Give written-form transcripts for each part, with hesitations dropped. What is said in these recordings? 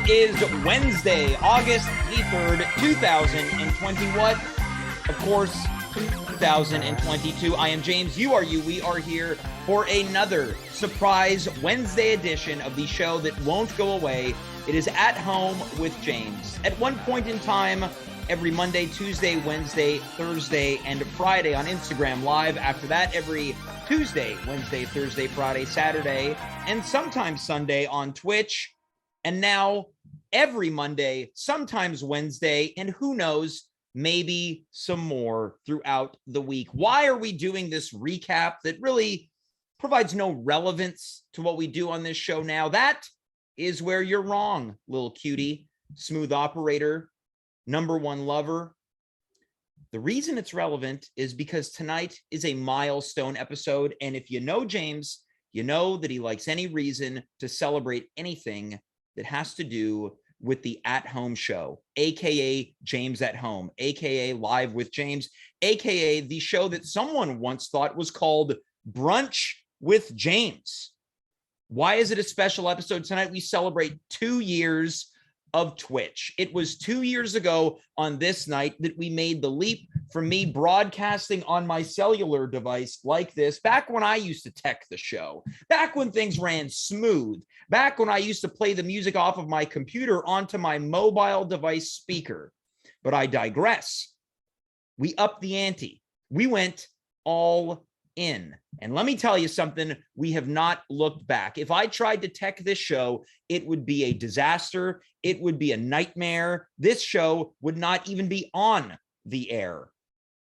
It is Wednesday, August the 3rd, 2020. What? Of course, 2022. I am James. You are you. We are here for another surprise Wednesday edition of the show that won't go away. It is At Home with James. At one point in time, every Monday, Tuesday, Wednesday, Thursday, and Friday on Instagram Live. After that, every Tuesday, Wednesday, Thursday, Friday, Saturday, and sometimes Sunday on Twitch. And now every Monday, sometimes Wednesday, and who knows, maybe some more throughout the week. Why are we doing this recap that really provides no relevance to what we do on this show now? That is where you're wrong, little cutie, smooth operator, number one lover. The reason it's relevant is because tonight is a milestone episode. And if you know James, you know that he likes any reason to celebrate anything that has to do with the At Home show, aka James at Home, aka Live with James, aka the show that someone once thought was called Brunch with James. Why is it a special episode tonight? We celebrate 2 years of Twitch. It was 2 years ago on this night that we made the leap from me broadcasting on my cellular device like this, back when I used to tech the show, back when things ran smooth, back when I used to play the music off of my computer onto my mobile device speaker. But I digress. We upped the ante. We went all in. And let me tell you something, we have not looked back. If I tried to tech this show, it would be a disaster. It would be a nightmare. This show would not even be on the air.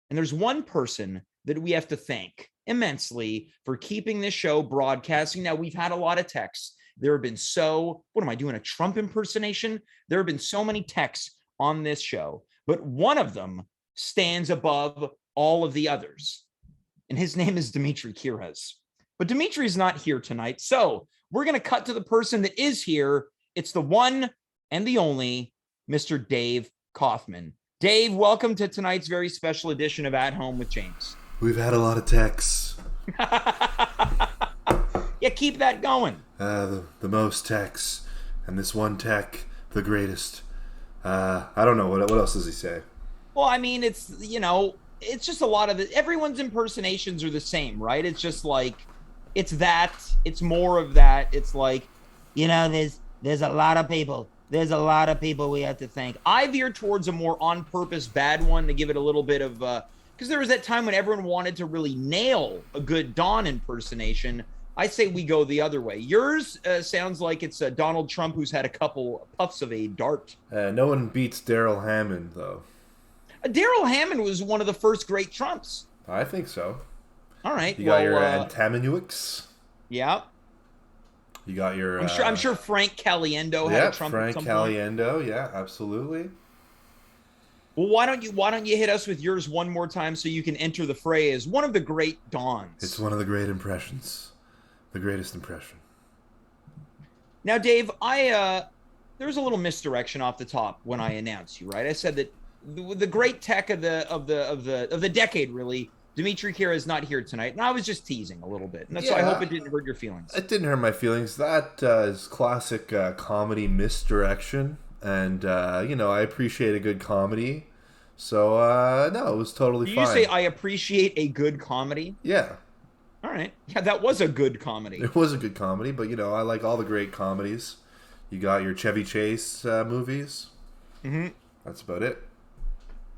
And there's one person that we have to thank immensely for keeping this show broadcasting. Now, we've had a lot of texts. There have been what am I doing, a Trump impersonation? There have been so many texts on this show, but one of them stands above all of the others. And his name is Dimitri Kirez. But Dimitri's not here tonight. So we're going to cut to the person that is here. It's the one and the only Mr. Dave Kaufman. Dave, welcome to tonight's very special edition of At Home with James. We've had a lot of texts. Yeah, keep that going. The most texts. And this one tech, the greatest. I don't know. What else does he say? Well, I mean, it's, it's just a lot of it. Everyone's impersonations are the same, right? It's just like, it's that, it's more of that. It's like, there's a lot of people. There's a lot of people we have to thank. I veer towards a more on-purpose bad one to give it a little bit of, because there was that time when everyone wanted to really nail a good Don impersonation. I say we go the other way. Yours sounds like it's Donald Trump who's had a couple puffs of a dart. No one beats Daryl Hammond, though. Daryl Hammond was one of the first great Trumps. I think so. All right. You got your Tamanuix. Yeah. You got your... I'm sure Frank Caliendo had a Trump Frank at some Caliendo. point. Yeah, absolutely. Well, why don't you hit us with yours one more time so you can enter the fray as one of the great Dons? It's one of the great impressions. The greatest impression. Now, Dave, there was a little misdirection off the top when I announced you, right? I said that the great tech of the decade, really, Dimitri Kira is not here tonight, and I was just teasing a little bit, and so I hope it didn't hurt your feelings. It didn't hurt my feelings. That is classic comedy misdirection, and I appreciate a good comedy, so no, it was totally fine. Did you say I appreciate a good comedy? Yeah. All right. Yeah, that was a good comedy. It was a good comedy, but I like all the great comedies. You got your Chevy Chase movies. Mm-hmm. That's about it.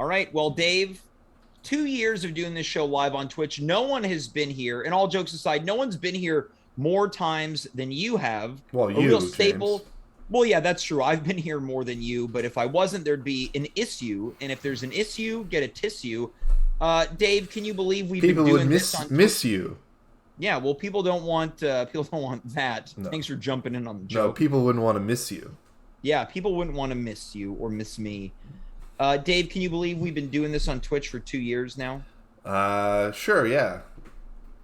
All right. Well, Dave, 2 years of doing this show live on Twitch. No one has been here, and all jokes aside, no one's been here more times than you have. Well, a real staple. James. Well, yeah, that's true. I've been here more than you, but if I wasn't, thered be an issue. And if there's an issue, get a tissue. Dave, can you believe we've been doing this on Twitch? Miss you. Yeah, well, people don't want that. No. Thanks for jumping in on the joke. No, people wouldn't want to miss you. Yeah, people wouldn't want to miss you or miss me. Dave, can you believe we've been doing this on Twitch for 2 years now? Sure, yeah.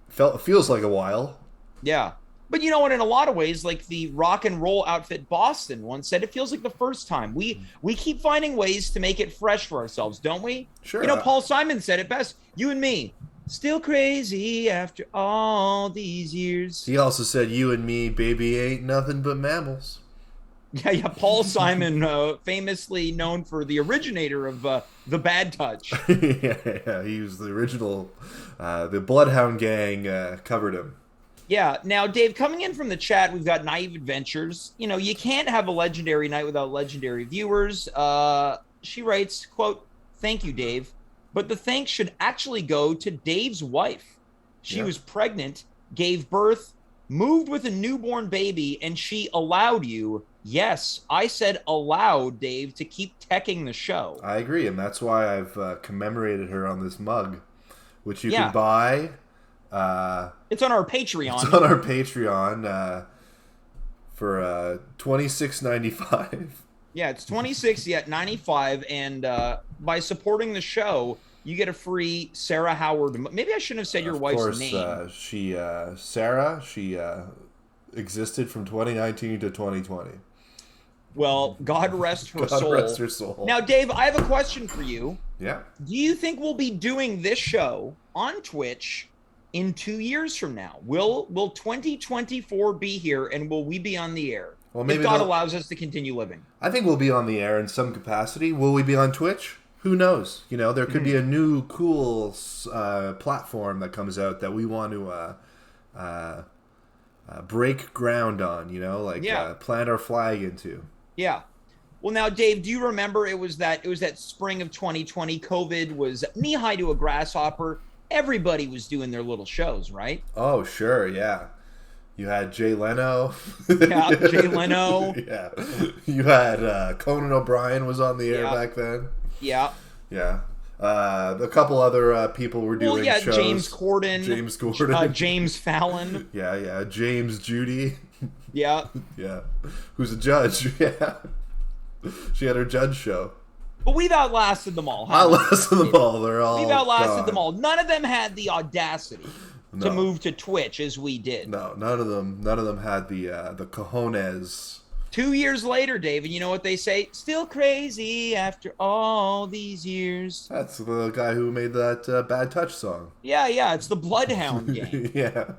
Feels like a while. Yeah. But you know what, in a lot of ways, like the rock and roll outfit Boston once said, it feels like the first time. We keep finding ways to make it fresh for ourselves, don't we? Sure. Paul Simon said it best. You and me, still crazy after all these years. He also said, you and me, baby, ain't nothing but mammals. Yeah. Paul Simon, famously known for the originator of the Bad Touch. Yeah, he was the original. The Bloodhound Gang covered him. Yeah. Now, Dave, coming in from the chat, we've got Naive Adventures. You know, you can't have a legendary night without legendary viewers. She writes, quote, "Thank you, Dave. But the thanks should actually go to Dave's wife. She Yeah. was pregnant, gave birth, moved with a newborn baby, and she allowed you. Yes, I said allowed, Dave, to keep teching the show." I agree, and that's why I've commemorated her on this mug, which you can Yeah. buy. It's on our It's Patreon. on our Patreon for $26.95. Yeah, it's 26 yet 95, and by supporting the show, you get a free Sarah Howard. Maybe I shouldn't have said your Of wife's course, name. Sarah, she existed from 2019 to 2020. Well, God rest her God soul. rest her soul. Now, Dave, I have a question for you. Yeah. Do you think we'll be doing this show on Twitch in 2 years from now? Will 2024 be here, and will we be on the air? Well, maybe if God they'll- allows us to continue living. I think we'll be on the air in some capacity. Will we be on Twitch? Who knows? You know, there could be a new cool platform that comes out that we want to break ground on. You know, like Yeah. plant our flag into. Yeah. Well, now, Dave, do you remember it was that spring of 2020? COVID was knee high to a grasshopper. Everybody was doing their little shows, right? Oh, sure, yeah. You had Jay Leno. Yeah, Jay Leno. Yeah. You had Conan O'Brien was on the air Yeah. back then. Yeah. Yeah. A couple other people were doing Well, yeah, shows. James Corden. James Corden. James Fallon. Yeah. James Judy. Yeah. Yeah. Who's a judge. Yeah. She had her judge show. But we've outlasted them all. I lasted them all. They're all We've outlasted gone. them all. None of them had the audacity to No. move to Twitch as we did. No, none of them had the cojones. 2 years later, Dave, and you know what they say? Still crazy after all these years. That's the guy who made that Bad Touch song. Yeah, it's the Bloodhound Gang. Yeah.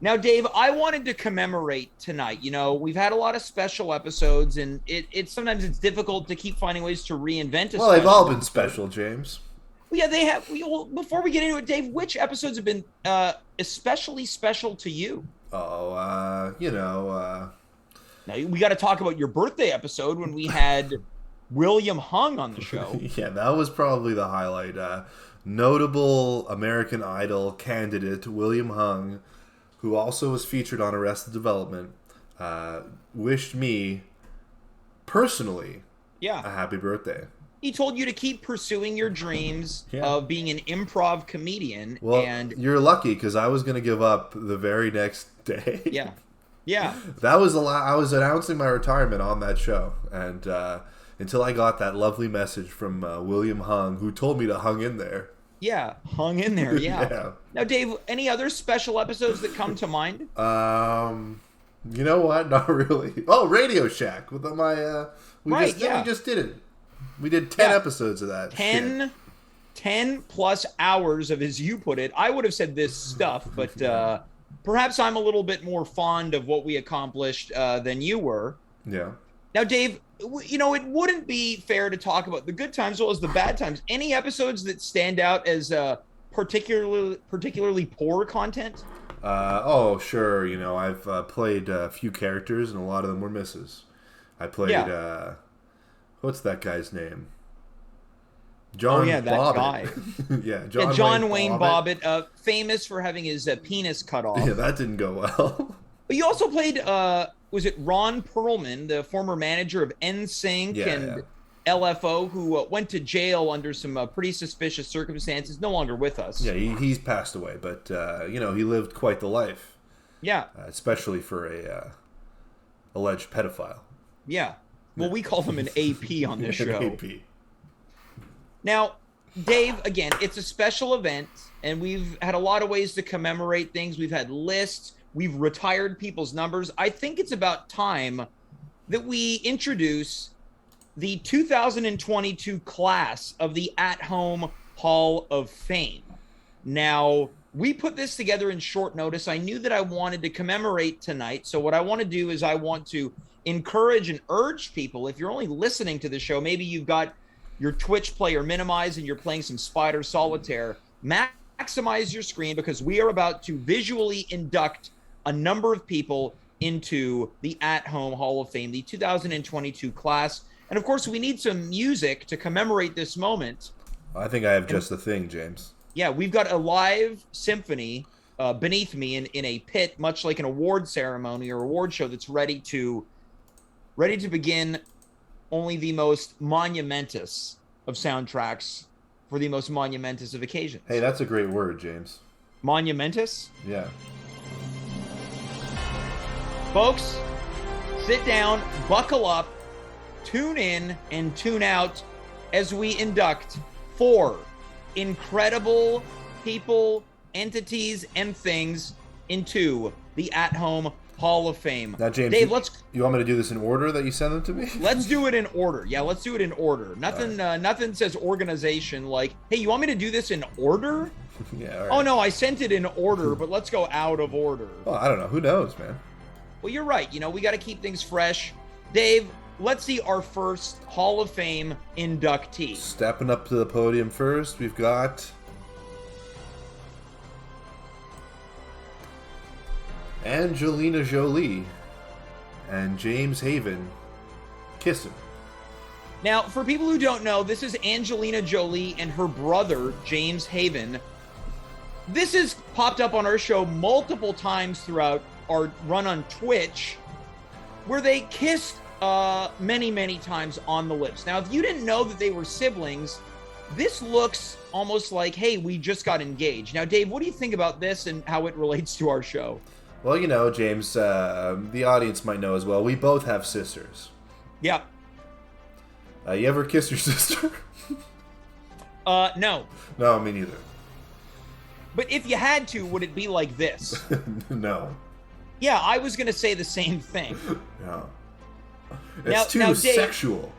Now, Dave, I wanted to commemorate tonight. You know, we've had a lot of special episodes, and it's sometimes it's difficult to keep finding ways to reinvent a Well, they've special all been episode. special, James. Well, yeah, they have. Well, before we get into it, Dave, which episodes have been especially special to you? Oh, Now, we got to talk about your birthday episode when we had William Hung on the show. yeah, that was probably the highlight. Notable American Idol candidate William Hung, who also was featured on Arrested Development, wished me personally a Yeah. happy birthday. He told you to keep pursuing your dreams Yeah. of being an improv comedian. Well, and you're lucky because I was going to give up the very next day. yeah. That was I was announcing my retirement on that show, and until I got that lovely message from William Hung, who told me to hung in there. Yeah, hung in there. Yeah. Yeah. Now, Dave, any other special episodes that come to mind? You know what? Not really. Oh, Radio Shack with my we just did it. We did 10 Yeah. episodes of that. 10 plus hours of, as you put it. I would have said this stuff, but perhaps I'm a little bit more fond of what we accomplished than you were. Yeah. Now, Dave, you know, it wouldn't be fair to talk about the good times as well as the bad times. Any episodes that stand out as particularly poor content? Oh, sure. You know, I've played a few characters, and a lot of them were misses. I played, what's that guy's name? John that Bobbitt. guy. Yeah, John Wayne Bobbitt, famous for having his penis cut off. Yeah, that didn't go well. But you also played, was it Ron Perlman, the former manager of NSYNC and LFO, who went to jail under some pretty suspicious circumstances, no longer with us. Yeah, he's passed away, but, you know, he lived quite the life. Yeah. Especially for a alleged pedophile. Yeah. Well, we call him an AP on this show. AP. Now, Dave, again, it's a special event, and we've had a lot of ways to commemorate things. We've had lists. We've retired people's numbers. I think it's about time that we introduce the 2022 class of the At Home Hall of Fame. Now, we put this together in short notice. I knew that I wanted to commemorate tonight. So what I want to do is I want to encourage and urge people, if you're only listening to the show, maybe you've got your Twitch player minimized and you're playing some Spider Solitaire, maximize your screen because we are about to visually induct a number of people into the At Home Hall of Fame, the 2022 class. And of course, we need some music to commemorate this moment. I think I have just the thing, James. Yeah, we've got a live symphony beneath me in a pit, much like an award ceremony or award show that's ready to begin only the most monumentous of soundtracks for the most monumentous of occasions. Hey, that's a great word, James. Monumentous? Yeah. Folks, sit down, buckle up, tune in and tune out as we induct 4 incredible people, entities, and things into the At Home Hall of Fame. Now, James, Dave, you want me to do this in order that you send them to me? Let's do it in order. Yeah, let's do it in order. Nothing nothing says organization like, hey, you want me to do this in order? Yeah, all right. Oh, no, I sent it in order, but let's go out of order. Well, I don't know. Who knows, man? Well, you're right. You know, we got to keep things fresh. Dave, let's see our first Hall of Fame inductee. Stepping up to the podium first, we've got Angelina Jolie and James Haven kissing. Now, for people who don't know, this is Angelina Jolie and her brother, James Haven. This has popped up on our show multiple times throughout our run on Twitch, where they kissed many, many times on the lips. Now, if you didn't know that they were siblings, this looks almost like, hey, we just got engaged. Now, Dave, what do you think about this and how it relates to our show? Well, you know, James, the audience might know as well, we both have sisters. Yeah. You ever kiss your sister? No. No, me neither. But if you had to, would it be like this? No. Yeah, I was going to say the same thing. No. It's too Dave, sexual.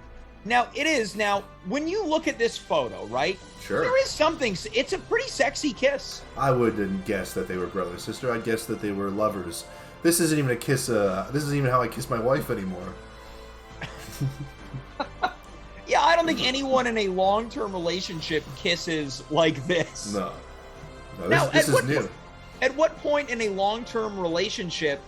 Now, it is. Now, when you look at this photo, right? Sure. There is something. It's a pretty sexy kiss. I wouldn't guess that they were brother and sister. I'd guess that they were lovers. This isn't even a kiss. This isn't even how I kiss my wife anymore. Yeah, I don't think anyone in a long-term relationship kisses like this. No. Now, This is new. At what point in a long-term relationship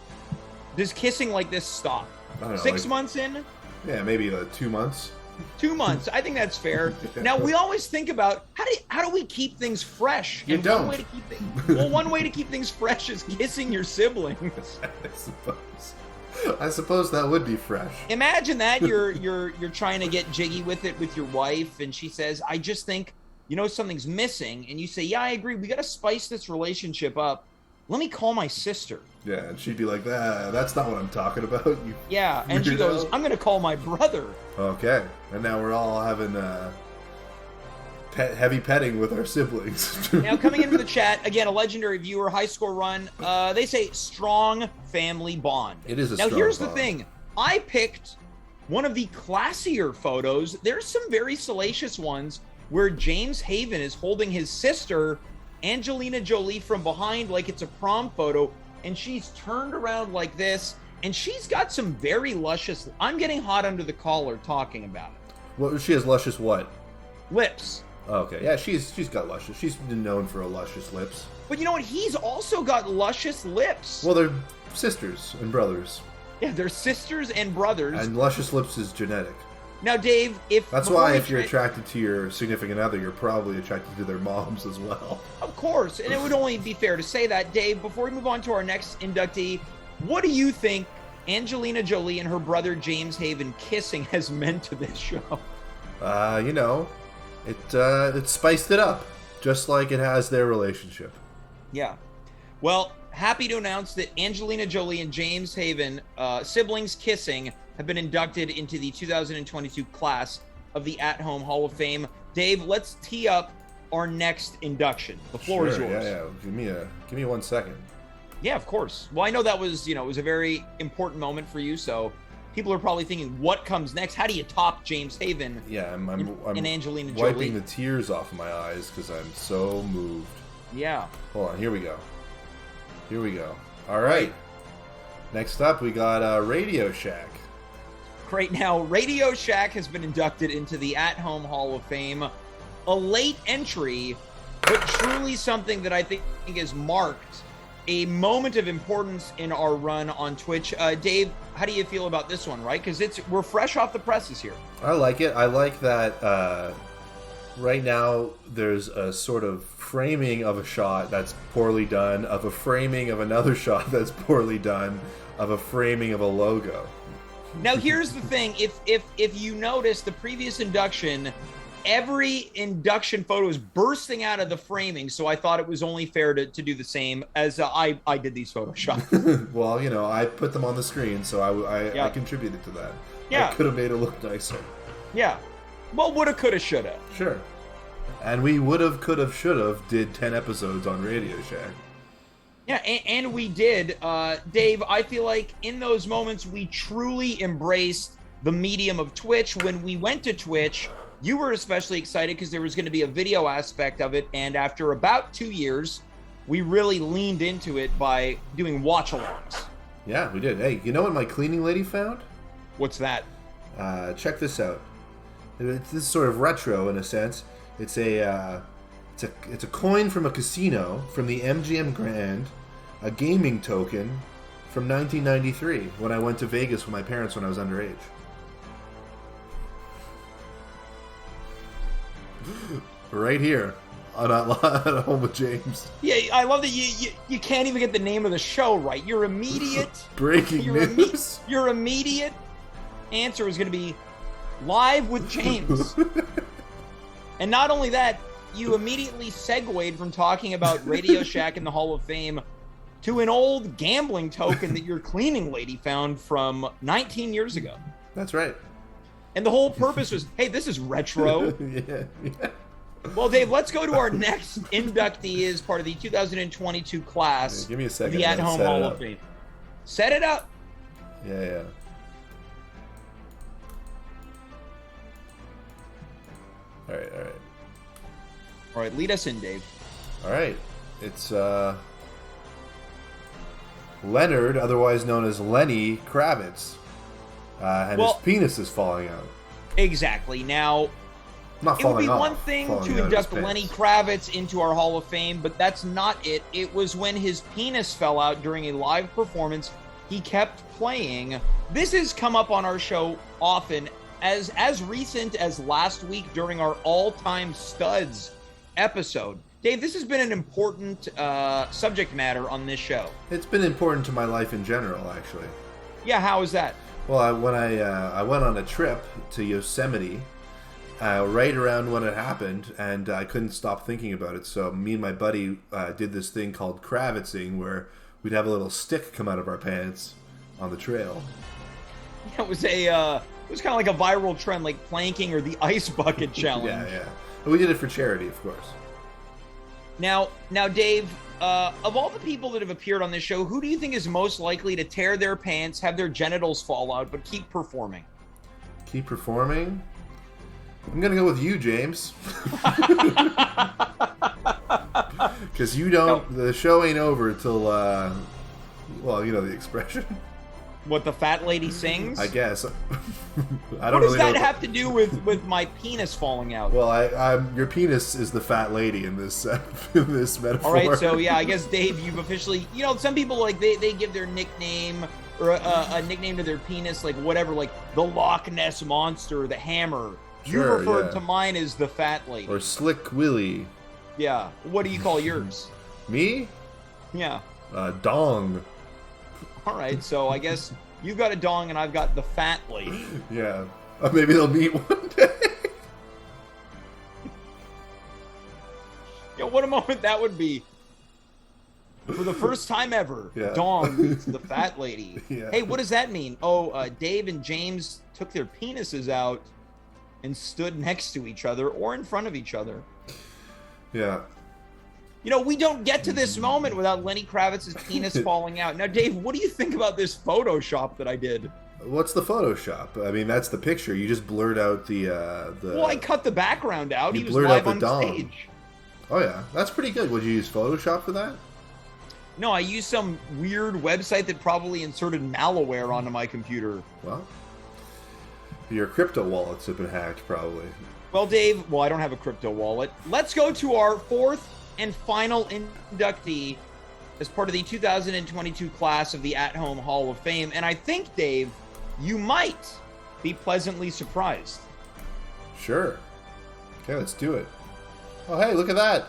does kissing like this stop? I don't know, 6 months in? Yeah, maybe 2 months. 2 months. I think that's fair. Now, we always think about how do we keep things fresh? You don't. One way to keep things fresh is kissing your siblings. I suppose that would be fresh. Imagine that you're trying to get jiggy with it with your wife, and she says, "I just think something's missing," and you say, "Yeah, I agree. We got to spice this relationship up. Let me call my sister." Yeah, and she'd be like, "That's not what I'm talking about." You yeah, and she goes, "I'm going to call my brother." Okay, and now we're all having heavy petting with our siblings. Now, coming into the chat, again, a legendary viewer, high score run. They say strong family bond. It is a now, strong here's bond. the thing. I picked one of the classier photos. There's some very salacious ones where James Haven is holding his sister, Angelina Jolie, from behind like it's a prom photo, and she's turned around like this, and she's got some very luscious... I'm getting hot under the collar talking about it. Well, she has luscious what? Lips. Okay, yeah, she's got luscious. She's been known for luscious lips. But you know what? He's also got luscious lips. Well, they're sisters and brothers. Yeah, they're sisters and brothers. And luscious lips is genetic. Now, Dave, that's why if you're attracted to your significant other, you're probably attracted to their moms as well. Of course, and it would only be fair to say that. Dave, before we move on to our next inductee, what do you think Angelina Jolie and her brother James Haven kissing has meant to this show? It spiced it up, just like it has their relationship. Yeah. Well, happy to announce that Angelina Jolie and James Haven, siblings kissing, have been inducted into the 2022 class of the At Home Hall of Fame. Dave, let's tee up our next induction. The floor is yours. Yeah. Give me 1 second. Yeah, of course. Well, I know that was, it was a very important moment for you, so people are probably thinking, what comes next? How do you top James Haven? Yeah, I'm and Angelina Jolie? Wiping the tears off of my eyes because I'm so moved. Yeah. Hold on, here we go. All right. Next up, we got Radio Shack. Right now, Radio Shack has been inducted into the At Home Hall of Fame. A late entry, but truly something that I think has marked a moment of importance in our run on Twitch. Dave, how do you feel about this one, right? Because we're fresh off the presses here. I like it. I like that right now there's a sort of framing of a shot that's poorly done, of a framing of another shot that's poorly done, of a framing of a logo. Now, here's the thing. If you notice the previous induction, every induction photo is bursting out of the framing, so I thought it was only fair to do the same as I did these Photoshop. Well, you know, I put them on the screen, so I contributed to that. Yeah. I could have made it look nicer. Yeah. Well, woulda, coulda, shoulda. Sure. And we would have, could have, should have did 10 episodes on Radio Shack. Yeah, and we did. Dave, I feel like in those moments we truly embraced the medium of Twitch. When we went to Twitch, you were especially excited because there was going to be a video aspect of it, and after about 2 years, we really leaned into it by doing watch-alongs. Yeah, we did. Hey, you know what my cleaning lady found? What's that? Check this out. This is sort of retro in a sense. It's a coin from a casino from the MGM Grand, a gaming token from 1993 when I went to Vegas with my parents when I was underage. Right here on At Home with James. Yeah, I love that you can't even get the name of the show right. Your immediate breaking news. Your immediate answer was going to be Live with James. And not only that, you immediately segued from talking about Radio Shack in the Hall of Fame to an old gambling token that your cleaning lady found from 19 years ago. That's right. And the whole purpose was, hey, this is retro. Yeah. Well, Dave, let's go to our next inductee as part of the 2022 class. Give me a second. Of the At Home Hall of Fame. Set it up. Yeah. All right, lead us in, Dave. All right. It's Leonard, otherwise known as Lenny Kravitz. And his penis is falling out. Exactly. Now, not it would falling be off, one thing to induct Lenny Kravitz into our Hall of Fame, but that's not it. It was when his penis fell out during a live performance. He kept playing. This has come up on our show often, as recent as last week during our all-time studs episode. Dave, this has been an important subject matter on this show. It's been important to my life in general, actually. Yeah, how is that? Well, when I went on a trip to Yosemite, right around when it happened, and I couldn't stop thinking about it. So me and my buddy did this thing called Kravitzing, where we'd have a little stick come out of our pants on the trail. It was kind of like a viral trend, like planking or the ice bucket challenge. Yeah. We did it for charity, of course. Now, Dave, of all the people that have appeared on this show, who do you think is most likely to tear their pants, have their genitals fall out, but keep performing? Keep performing? I'm going to go with you, James. Because the show ain't over till, well, you know the expression. What, the fat lady sings? I guess. What does that have to do with my penis falling out? Well, your penis is the fat lady in this metaphor. All right, so yeah, I guess Dave, you've officially, some people like they give their nickname or a nickname to their penis, like whatever, like the Loch Ness Monster, the Hammer. You referred to mine as the fat lady. Or Slick Willy. Yeah. What do you call yours? Me? Yeah. Dong. All right, so I guess you've got a dong and I've got the fat lady. Yeah. Maybe they'll meet one day. What a moment that would be. For the first time ever, Dong meets the fat lady. Yeah. Hey, what does that mean? Oh, Dave and James took their penises out and stood next to each other or in front of each other. Yeah. We don't get to this moment without Lenny Kravitz's penis falling out. Now, Dave, what do you think about this Photoshop that I did? What's the Photoshop? I mean, that's the picture. You just blurred out the... Well, I cut the background out. He was blurred live out the on dong. stage. Oh, yeah. That's pretty good. Would you use Photoshop for that? No, I used some weird website that probably inserted malware onto my computer. Well, Your crypto wallets have been hacked, probably. Well, Dave, I don't have a crypto wallet. Let's go to our fourth and final inductee as part of the 2022 class of the At Home Hall of Fame. And I think, Dave, you might be pleasantly surprised. Sure. Okay, let's do it. Oh, hey, look at that.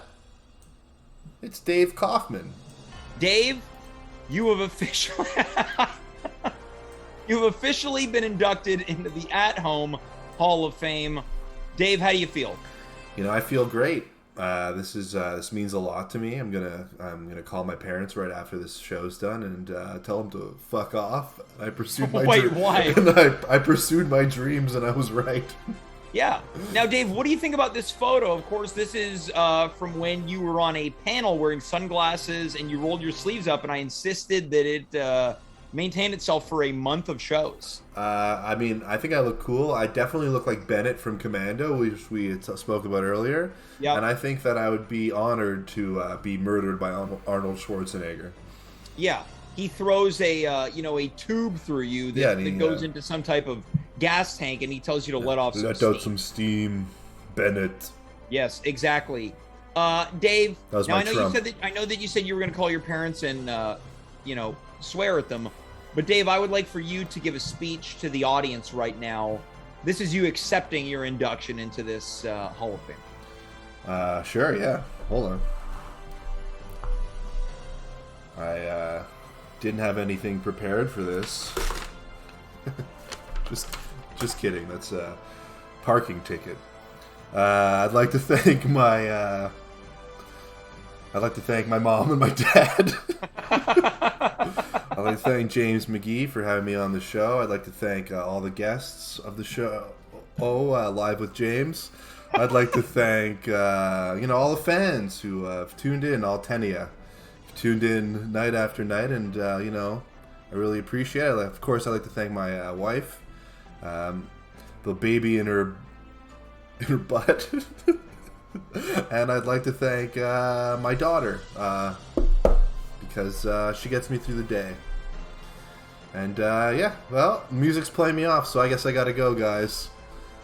It's Dave Kaufman. Dave, you have officially been inducted into the At Home Hall of Fame. Dave, how do you feel? I feel great. This means a lot to me. I'm gonna call my parents right after this show's done and tell them to fuck off. I pursued my why? And I pursued my dreams, and I was right. Yeah. Now, Dave, what do you think about this photo? Of course, this is from when you were on a panel wearing sunglasses and you rolled your sleeves up, and I insisted that it maintain itself for a month of shows. I think I look cool. I definitely look like Bennett from Commando, which we had spoke about earlier. Yeah. And I think that I would be honored to be murdered by Arnold Schwarzenegger. Yeah. He throws a tube through you that goes into some type of gas tank, and he tells you to let off some steam. Let out some steam, Bennett. Yes, exactly. Dave, that was my Trump. I know that you said you were going to call your parents and swear at them. But Dave, I would like for you to give a speech to the audience right now. This is you accepting your induction into this Hall of Fame. Sure, yeah. Hold on. I didn't have anything prepared for this. Just kidding. That's a parking ticket. I'd like to thank my mom and my dad. I'd like to thank James McGee for having me on the show. I'd like to thank all the guests of the show. Live with James. I'd like to thank all the fans who have tuned in, all 10 of you. Tuned in night after night, and I really appreciate it. Of course, I'd like to thank my wife, the baby in her butt, and I'd like to thank my daughter because she gets me through the day. And music's playing me off, so I guess I gotta go, guys.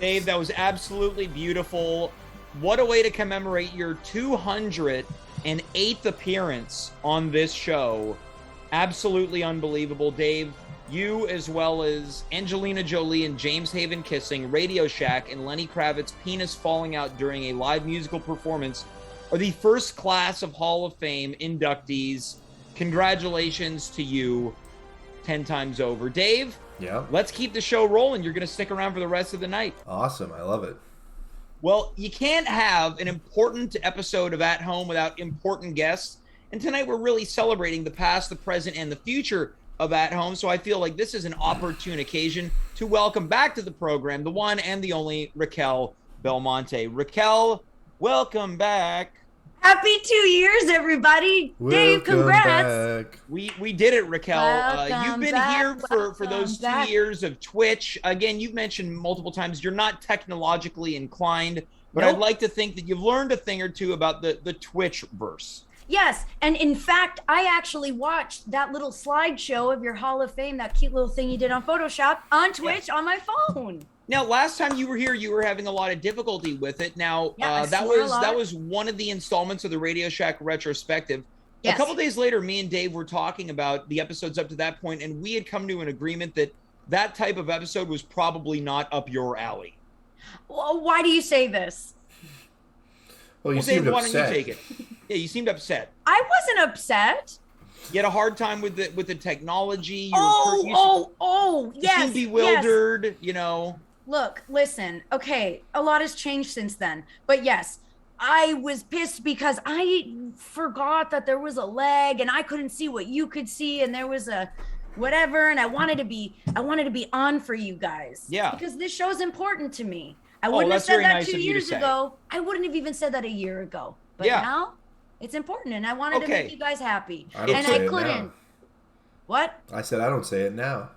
Dave, that was absolutely beautiful. What a way to commemorate your 208th appearance on this show. Absolutely unbelievable. Dave, you, as well as Angelina Jolie and James Haven kissing, Radio Shack, and Lenny Kravitz's penis falling out during a live musical performance, are the first class of Hall of Fame inductees. Congratulations to you 10 times over. Dave, let's keep the show rolling. You're going to stick around for the rest of the night. Awesome. I love it. Well, you can't have an important episode of At Home without important guests. And tonight we're really celebrating the past, the present, and the future of At Home. So I feel like this is an opportune occasion to welcome back to the program the one and the only Racquel Belmonte. Racquel, welcome back. Happy 2 years, everybody. Dave, congrats. Back. We did it, Racquel. You've been here for those 2 back. years of Twitch. Again, you've mentioned multiple times you're not technologically inclined, but Nope. I'd like to think that you've learned a thing or two about the Twitch-verse. Yes, and in fact, I actually watched that little slideshow of your Hall of Fame, that cute little thing you did on Photoshop, on Twitch on my phone. Now, last time you were here, you were having a lot of difficulty with it. Now, that was one of the installments of the Radio Shack retrospective. Yes. A couple days later, me and Dave were talking about the episodes up to that point, and we had come to an agreement that type of episode was probably not up your alley. Well, why do you say this? Well, seemed Dave, why upset. don't you take it? Yeah, you seemed upset. I wasn't upset. You had a hard time with the technology. Yes. You seemed bewildered, Look, listen, okay, a lot has changed since then. But yes, I was pissed because I forgot that there was a leg and I couldn't see what you could see, and there was a whatever, and I wanted to be on for you guys. Yeah. Because this show's important to me. I wouldn't have said that 2 years ago. I wouldn't have even said that a year ago. But now it's important, and I wanted to make you guys happy. I couldn't. Now. What? I said I don't say it now.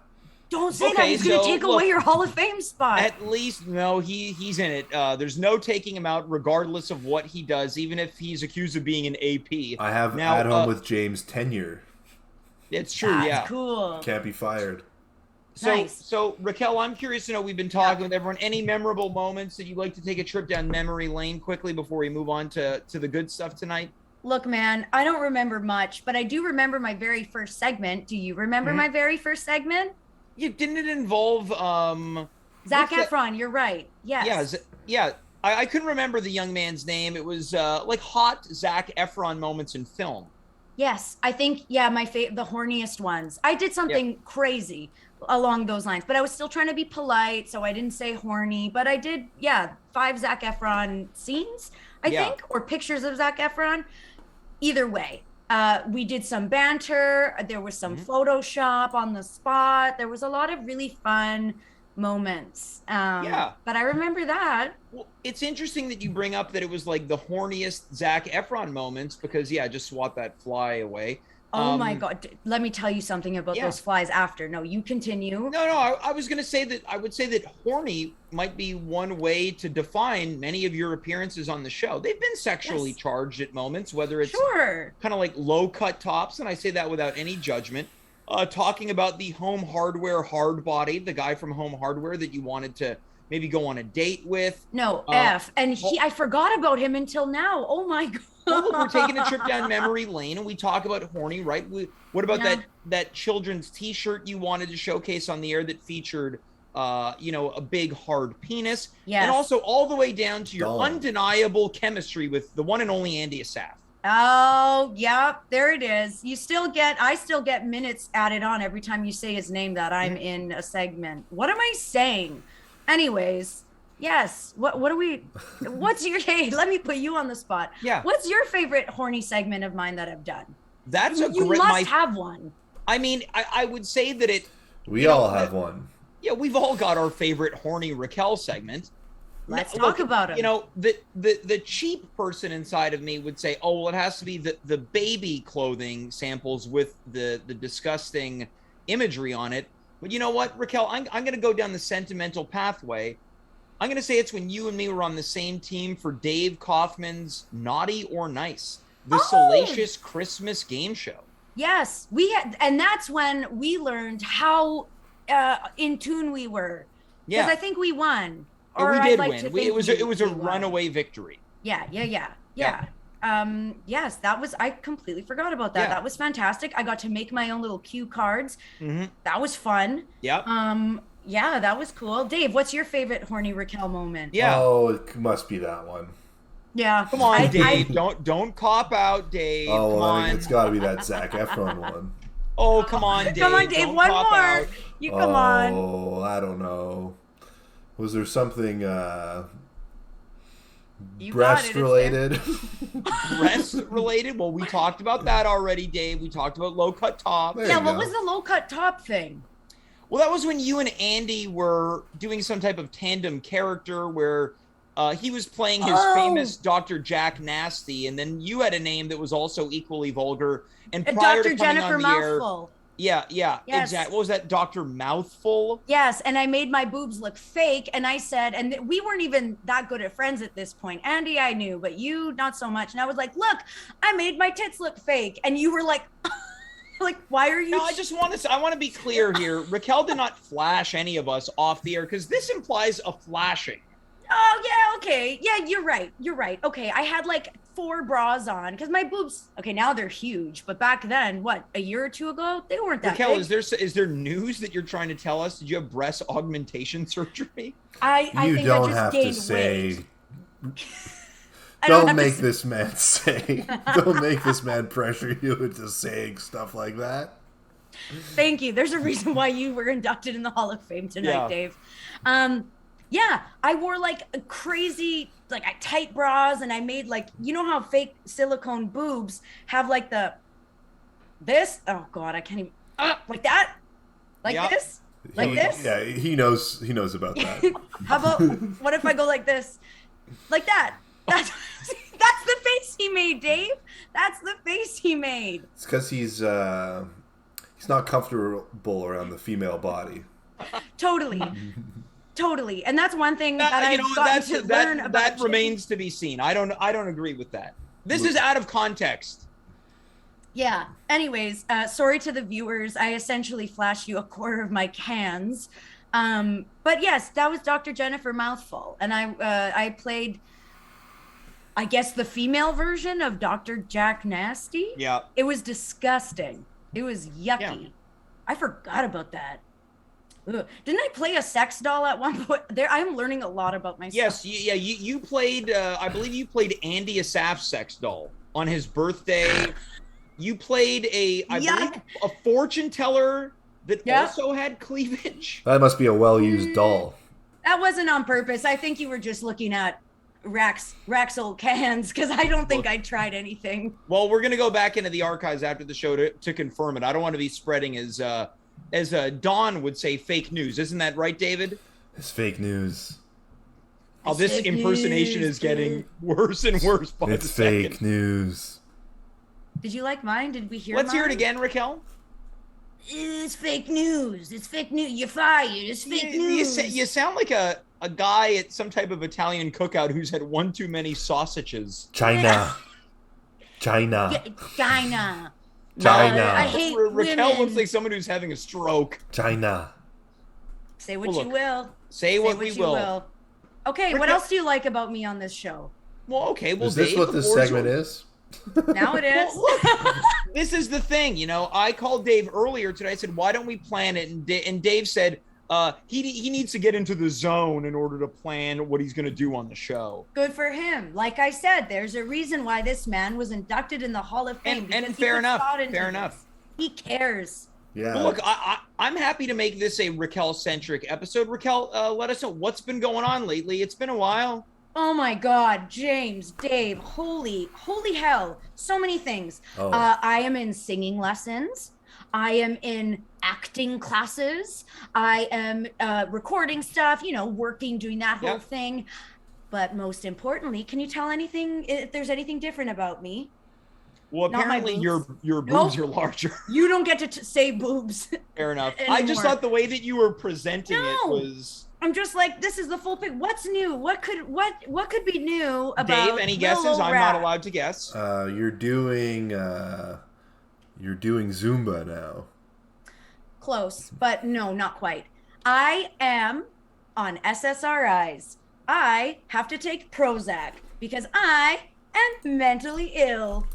Don't say that. He's going to take away your Hall of Fame spot. At least, no, he's in it. There's no taking him out regardless of what he does, even if he's accused of being an AP. I have At Home with James tenure. It's true, That's cool. Can't be fired. Nice. So Racquel, I'm curious to know, we've been talking with everyone, any memorable moments that you'd like to take a trip down memory lane quickly before we move on to the good stuff tonight? Look, man, I don't remember much, but I do remember my very first segment. Do you remember my very first segment? Yeah, didn't it involve Zac Efron, you're right. Yes. Yeah. I couldn't remember the young man's name. It was like hot Zac Efron moments in film. Yes, I think, yeah, the horniest ones. I did something crazy along those lines, but I was still trying to be polite, so I didn't say horny, but I did, 5 Zac Efron scenes, I think, or pictures of Zac Efron. Either way, we did some banter. There was some Photoshop on the spot. There was a lot of really fun moments. But I remember that. Well, it's interesting that you bring up that it was like the horniest Zac Efron moments because, just swat that fly away. Oh my God. Let me tell you something about those flies after. No, you continue. No, I was going to say that I would say that horny might be one way to define many of your appearances on the show. They've been sexually charged at moments, whether it's kind of like low cut tops. And I say that without any judgment. Talking about the Home Hardware hard body, the guy from Home Hardware that you wanted to maybe go on a date with. No, and I forgot about him until now. Oh my God. Well, we're taking a trip down memory lane and we talk about horny, right? What about that children's t-shirt you wanted to showcase on the air that featured, a big hard penis? Yes. And also all the way down to your undeniable chemistry with the one and only Andy Asaf. Oh, yeah, there it is. I still get minutes added on every time you say his name that I'm in a segment. What am I saying? Anyways, yes. Hey, let me put you on the spot. Yeah. What's your favorite horny segment of mine that I've done? You must have one. I mean, I would say that we all have one. Yeah, we've all got our favorite horny Racquel segment. Let's talk about it. The cheap person inside of me would say, oh, well, it has to be the baby clothing samples with the disgusting imagery on it. But you know what, Racquel, I'm going to go down the sentimental pathway. I'm going to say it's when you and me were on the same team for Dave Kaufman's Naughty or Nice, the salacious Christmas game show. Yes, and that's when we learned how in tune we were. Yeah. Because I think we won. Or we did win. It was a runaway victory. Yeah. Yes, I completely forgot about that. Yeah. That was fantastic. I got to make my own little cue cards. Mm-hmm. That was fun. Yep. Yeah, that was cool. Dave, what's your favorite horny Racquel moment? Yeah. Oh, it must be that one. Yeah. Come on, Dave. Don't cop out, Dave. Oh, come I on. think it's got to be that Zac Efron one. Oh, come on, Dave. Come on, Dave. Don't One cop more. out. You come on. Oh, I don't know. Was there something breast related? Breast related? Well, we talked about that already, Dave. We talked about low cut top. What was the low cut top thing? Well, that was when you and Andy were doing some type of tandem character where he was playing his famous Dr. Jack Nasty, and then you had a name that was also equally vulgar. And prior Dr. to coming Jennifer on the Mouthful. Yeah, Yes. exactly. What was that, Dr. Mouthful? Yes, and I made my boobs look fake, and I said, and we weren't even that good at friends at this point. Andy, I knew, but you, not so much. And I was like, look, I made my tits look fake. And you were like, why are you? No, I want to be clear here. Racquel did not flash any of us off the air because this implies a flashing. Oh, yeah, okay. Yeah, you're right. Okay, I had 4 bras on because my boobs, okay, now they're huge. But back then, a year or two ago, they weren't that Racquel, big. is there news that you're trying to tell us? Did you have breast augmentation surgery? I think I just gained weight. Don't make this man say. Don't make this man pressure you into saying stuff like that. Thank you. There's a reason why you were inducted in the Hall of Fame tonight, Dave. Yeah, I wore a crazy, tight bras, and I made you know how fake silicone boobs have this? Oh God, I can't even, like that? This? This? Yeah, he knows about that. How about, what if I go like this? Like that? That's the face he made, Dave. That's the face he made. It's because he's not comfortable around the female body. Totally. And that's one thing that I've gotten to learn about. That remains to be seen. I don't agree with that. This is out of context. Yeah. Anyways, sorry to the viewers. I essentially flashed you a quarter of my cans. But yes, that was Dr. Jennifer Mouthful, and I played, I guess, the female version of Dr. Jack Nasty. Yeah. It was disgusting. It was yucky. Yeah. I forgot about that. Ugh. Didn't I play a sex doll at one point? There, I'm learning a lot about myself. Yes, you played, I believe you played Andy Asaf's sex doll on his birthday. You played I believe, a fortune teller that also had cleavage. That must be a well-used doll. That wasn't on purpose. I think you were just looking at Racquel cans, because I don't think I tried anything. Well, we're going to go back into the archives after the show to confirm it. I don't want to be spreading as Dawn would say, fake news. Isn't that right, David? It's fake news. Oh, this impersonation is getting worse and worse by the second. It's fake news. Did you like mine? Did we hear Let's mine? hear it again, Racquel. It's fake news. It's fake news. You're fired. It's fake news. You sound like a guy at some type of Italian cookout who's had one too many sausages. China. China. I hate Racquel women. looks like someone who's having a stroke. China. Say what you will. Say what we will. Okay, what else do you like about me on this show? Well, okay. Well, Is this Dave, what this segment is? Now it is. Well, look, this is the thing. I called Dave earlier today. I said, why don't we plan it? And Dave said he needs to get into the zone in order to plan what he's going to do on the show. Good for him. Like I said, there's a reason why this man was inducted in the Hall of Fame. And fair enough. Fair enough. He cares. Yeah. But look, I'm happy to make this a Racquel-centric episode. Racquel, let us know what's been going on lately. It's been a while. Oh my God, James, Dave, holy hell, so many things. Oh. I am in singing lessons. I am in acting classes. I am recording stuff, working, doing that whole thing. But most importantly, can you tell anything, if there's anything different about me? Well, apparently your boobs are larger. You don't get to say boobs. Fair enough. Anymore. I just thought the way that you were presenting it was... I'm just like, this is the full picture. What's new? What could be new about Dave, any guesses? I'm not allowed to guess. You're doing Zumba now. Close, but no, not quite. I am on SSRIs. I have to take Prozac because I am mentally ill.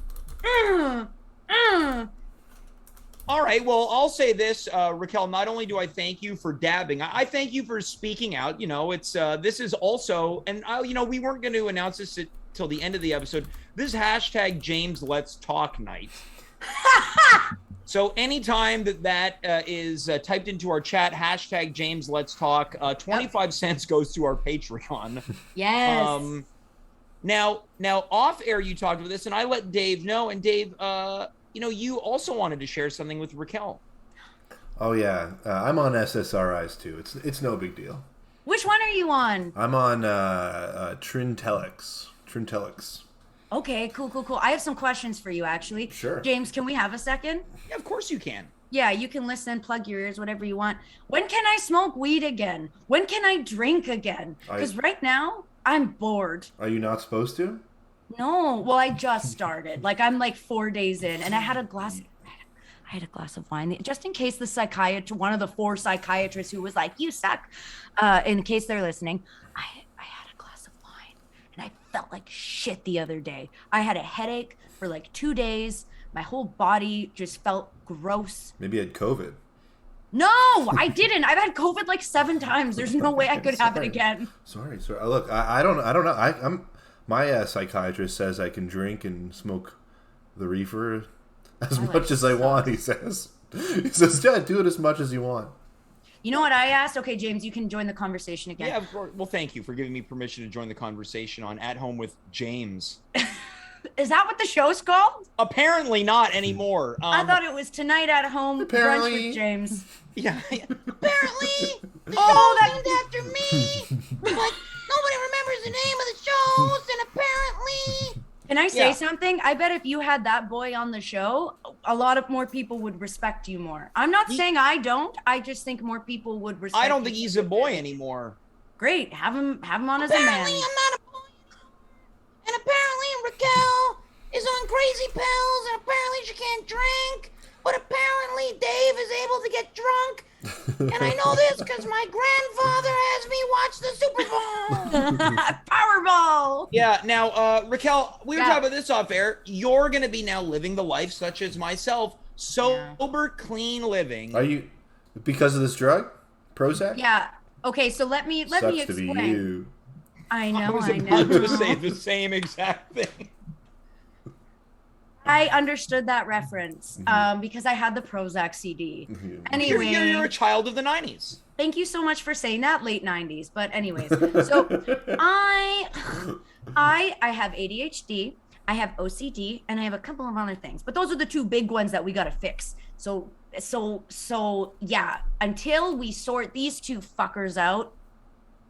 All right. Well, I'll say this, Racquel. Not only do I thank you for dabbing, I thank you for speaking out. It's this is also, and we weren't going to announce this till the end of the episode. This is hashtag James Let's Talk Night. So anytime that is typed into our chat, hashtag James Let's Talk, 25 cents goes to our Patreon. Yes. Now off air you talked about this, and I let Dave know, and Dave, you also wanted to share something with Racquel. Oh yeah, I'm on SSRIs too. It's no big deal. Which one are you on? I'm on Trintelix. Okay, cool. I have some questions for you, actually. Sure. James, can we have a second? Yeah, of course you can. Yeah, you can listen, plug your ears, whatever you want. When can I smoke weed again? When can I drink again? Because right now, I'm bored. Are you not supposed to? No, well, I just started. I'm 4 days in, and I had a glass of wine, just in case one of the 4 psychiatrists who was like, you suck, in case they're listening. I had a glass of wine, and I felt like shit the other day. I had a headache for 2 days. My whole body just felt gross. Maybe you had COVID. No, I didn't. I've had COVID 7 times. There's no way I could have it again. Sorry. Look, I don't know. My psychiatrist says I can drink and smoke the reefer as much as I want, he says. He says, yeah, do it as much as you want. You know what I asked? Okay, James, you can join the conversation again. Yeah, of course. Well, thank you for giving me permission to join the conversation on At Home with James. Is that what the show's called? Apparently not anymore. I thought it was Tonight at Home Brunch with James. Yeah. Apparently, the show's named after me. But nobody remembers the name of the shows, and apparently... Can I say something? I bet if you had that boy on the show, a lot of more people would respect you more. I'm not saying I don't. I just think more people would respect you. I don't think he's a boy anymore. Great. Have him on as a man. Apparently, I'm not a boy. And apparently, Racquel is on crazy pills, and apparently she can't drink. get drunk. And I know this because my grandfather has me watch the Super Bowl. Powerball. Yeah. Now, Racquel, we were talking about this off air. You're going to be now living the life such as myself, sober, clean living. Are you because of this drug, Prozac? Yeah. Okay. So let me explain. To be you. I know. I was about to say the same exact thing. I understood that reference because I had the Prozac CD. Anyway, you're a child of the 90s. Thank you so much for saying that, late 90s. But anyways, so I have ADHD, I have OCD, and I have a couple of other things. But those are the two big ones that we got to fix. So yeah, until we sort these two fuckers out,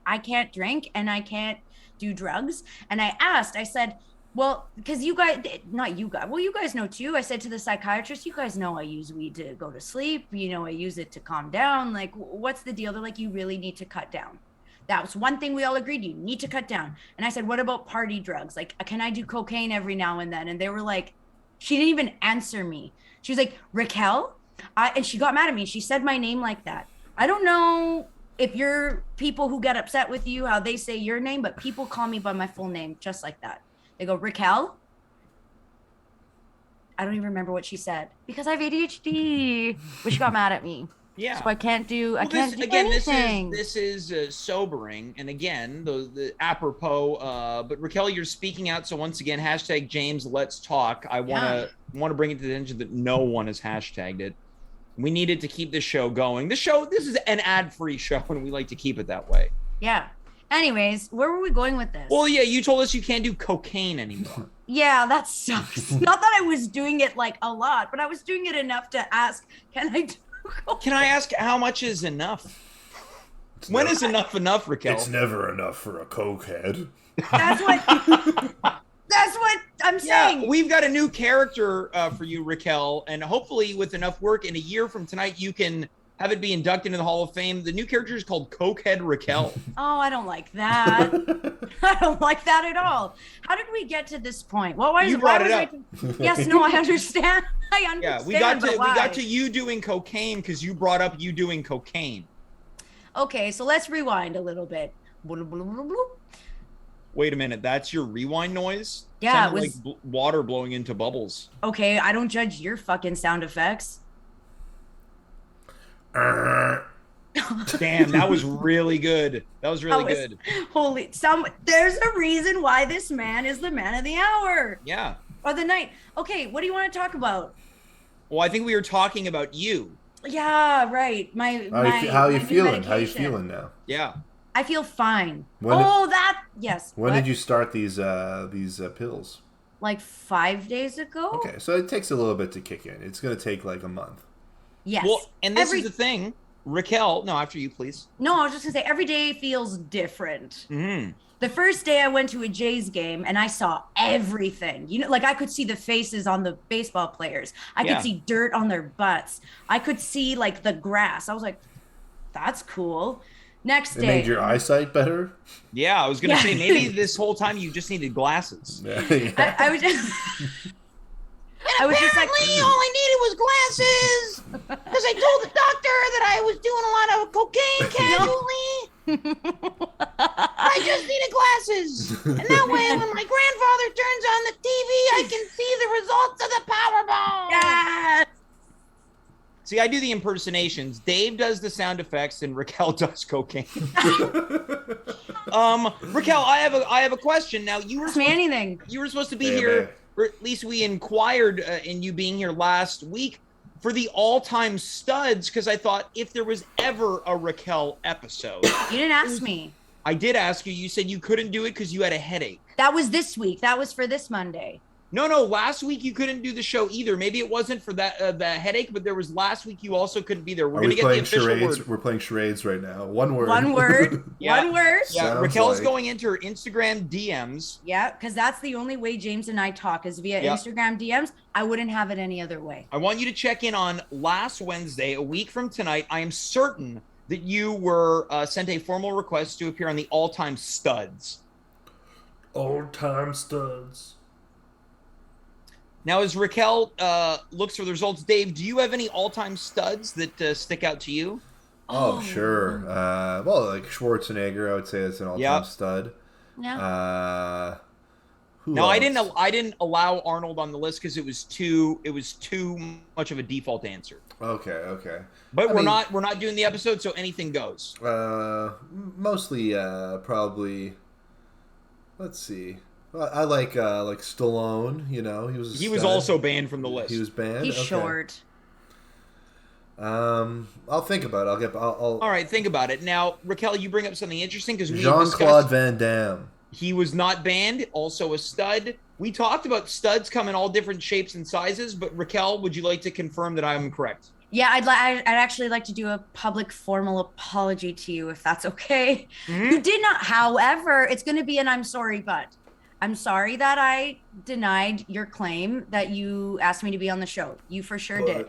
I can't drink and I can't do drugs. And I said, well, because you guys know too. I said to the psychiatrist, you guys know I use weed to go to sleep. You know, I use it to calm down. Like, what's the deal? They're like, you really need to cut down. That was one thing we all agreed. You need to cut down. And I said, what about party drugs? Like, can I do cocaine every now and then? And they were like, she didn't even answer me. She was like, Racquel? And she got mad at me. She said my name like that. I don't know if you're people who get upset with you, how they say your name, but people call me by my full name just like that. They go, Racquel? I don't even remember what she said because I have ADHD, but she got mad at me. Yeah. So I can't do anything. This is sobering. And again, the apropos, but Racquel, you're speaking out. So once again, hashtag James Let's Talk. I want to bring it to the attention that no one has hashtagged it. We needed to keep this show going. This is an ad-free show, and we like to keep it that way. Yeah. Anyways, where were we going with this? Well, yeah, you told us you can't do cocaine anymore. Yeah, that sucks. Not that I was doing it like a lot, but I was doing it enough to ask, can I do cocaine? Can I ask how much is enough? When is enough, Racquel? It's never enough for a cokehead. That's what I'm saying. Yeah, we've got a new character for you, Racquel, and hopefully with enough work in a year from tonight, you can have it be inducted into the Hall of Fame. The new character is called Cokehead Racquel. Oh, I don't like that. I don't like that at all. How did we get to this point? Well, you brought it up. Yes, no, I understand. I understand. Yeah, we got to you doing cocaine because you brought up you doing cocaine. Okay, so let's rewind a little bit. Wait a minute, that's your rewind noise? Yeah, it was like water blowing into bubbles. Okay, I don't judge your fucking sound effects. Damn, that was really good. That was really good. There's a reason why this man is the man of the hour. Yeah. Or the night. Okay, what do you want to talk about? Well, I think we were talking about you. Yeah, right. How are you feeling? How are you feeling now? Yeah. I feel fine. Yes. When did you start these pills? Like 5 days ago. Okay, so it takes a little bit to kick in. It's going to take like a month. Yes. Well, and this is the thing. Racquel, no, after you, please. No, I was just going to say, every day feels different. Mm-hmm. The first day I went to a Jays game and I saw everything. You know, like I could see the faces on the baseball players. I could see dirt on their butts. I could see like the grass. I was like, that's cool. Next day. It made your eyesight better? Yeah, I was going to say, maybe this whole time you just needed glasses. Yeah. I was just... And apparently, all I needed was glasses because I told the doctor that I was doing a lot of cocaine casually. I just needed glasses, and that way, when my grandfather turns on the TV, I can see the results of the Powerball. Yes. See, I do the impersonations. Dave does the sound effects, and Racquel does cocaine. Racquel, I have a question. Now, you were supposed to be here. Or at least we inquired in you being here last week for the all-time studs, because I thought if there was ever a Racquel episode. You didn't ask me. I did ask you. You said you couldn't do it because you had a headache. That was this week. That was for this Monday. No, last week you couldn't do the show either. Maybe it wasn't for that the headache, but there was last week you also couldn't be there. We're going to get the official word. We're playing charades right now. One word. One word. Yeah. One word. Yeah, Racquel's going into her Instagram DMs. Yeah, because that's the only way James and I talk is via Instagram DMs. I wouldn't have it any other way. I want you to check in on last Wednesday, a week from tonight. I am certain that you were sent a formal request to appear on the All-Time Studs. All-Time Studs. Now, as Racquel looks for the results, Dave, do you have any all-time studs that stick out to you? Oh, sure. Well, like Schwarzenegger, I would say that's an all-time stud. Yeah. Who No, else? I didn't allow Arnold on the list because it was too much of a default answer. Okay. But we're not doing the episode, so anything goes. Mostly, probably. Let's see. Well, I like Stallone. You know, he was. He was also banned from the list. He was banned. He's short. I'll think about it. I'll. All right, think about it. Now, Racquel, you bring up something interesting because we Jean-Claude Van Damme. He was not banned. Also a stud. We talked about studs come in all different shapes and sizes, but Racquel, would you like to confirm that I am correct? Yeah, I'd actually like to do a public formal apology to you if that's okay. Mm-hmm. You did not. However, it's going to be an I'm sorry, but I'm sorry that I denied your claim that you asked me to be on the show. You for sure did.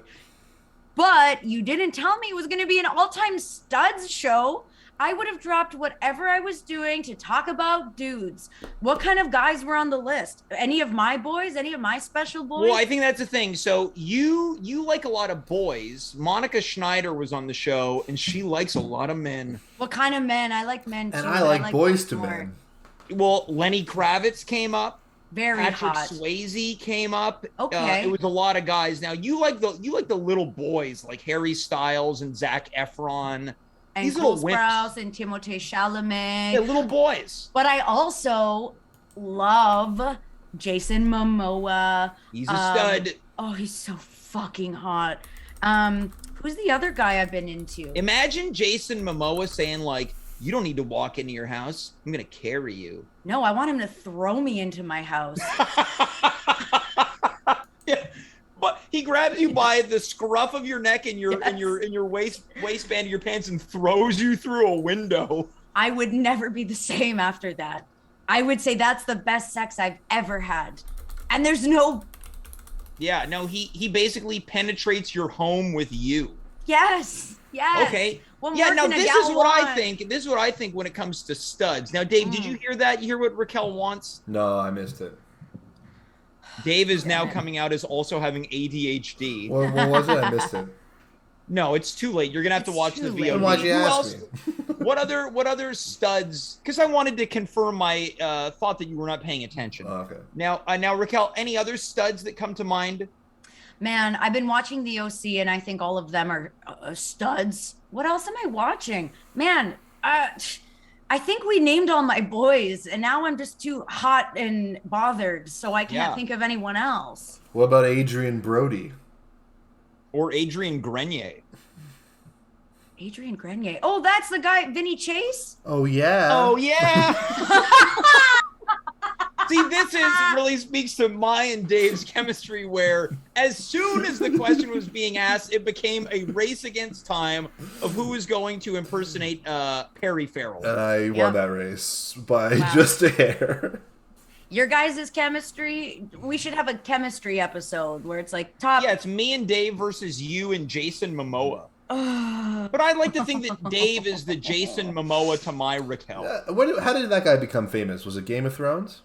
But you didn't tell me it was going to be an all-time studs show. I would have dropped whatever I was doing to talk about dudes. What kind of guys were on the list? Any of my boys? Any of my special boys? Well, I think that's the thing. So you like a lot of boys. Monica Schneider was on the show, and she likes a lot of men. What kind of men? I like men too. And I like boys to more. men. Well, Lenny Kravitz came up. Very Patrick hot. Swayze came up. Okay. It was a lot of guys. Now you like the little boys like Harry Styles and Zac Efron. And These Cole little wimps. Sprouse and Timothée Chalamet. Yeah, little boys. But I also love Jason Momoa. He's a stud. Oh, he's so fucking hot. Who's the other guy I've been into? Imagine Jason Momoa saying like, "You don't need to walk into your house. I'm gonna carry you." No, I want him to throw me into my house. Yeah, but he grabs you by the scruff of your neck and your waistband of your pants and throws you through a window. I would never be the same after that. I would say that's the best sex I've ever had. And there's no... Yeah, no, he basically penetrates your home with you. Yes. Okay. What yeah, more now can a this gal is what I want? think. This is what I think when it comes to studs. Now, Dave, did you hear that? You hear what Racquel wants? No, I missed it. Dave is now coming out as also having ADHD. What was it? I missed it. No, it's too late. You're gonna have to watch the too late. VOD. Then why'd you Who ask else? me? What other studs? Because I wanted to confirm my thought that you were not paying attention. Oh, okay. Now, Racquel, any other studs that come to mind? Man, I've been watching the OC and I think all of them are studs. What else am I watching? Man, I think we named all my boys and now I'm just too hot and bothered, so I can't think of anyone else. What about Adrian Brody? Or Adrian Grenier? Adrian Grenier. Oh, that's the guy, Vinny Chase? Oh, yeah. Oh, yeah. See, this really speaks to my and Dave's chemistry where as soon as the question was being asked, it became a race against time of who was going to impersonate Perry Farrell. And I won that race by just a hair. Your guys' chemistry, we should have a chemistry episode where it's like top. Yeah, it's me and Dave versus you and Jason Momoa. But I'd like to think that Dave is the Jason Momoa to my Racquel. How did that guy become famous? Was it Game of Thrones?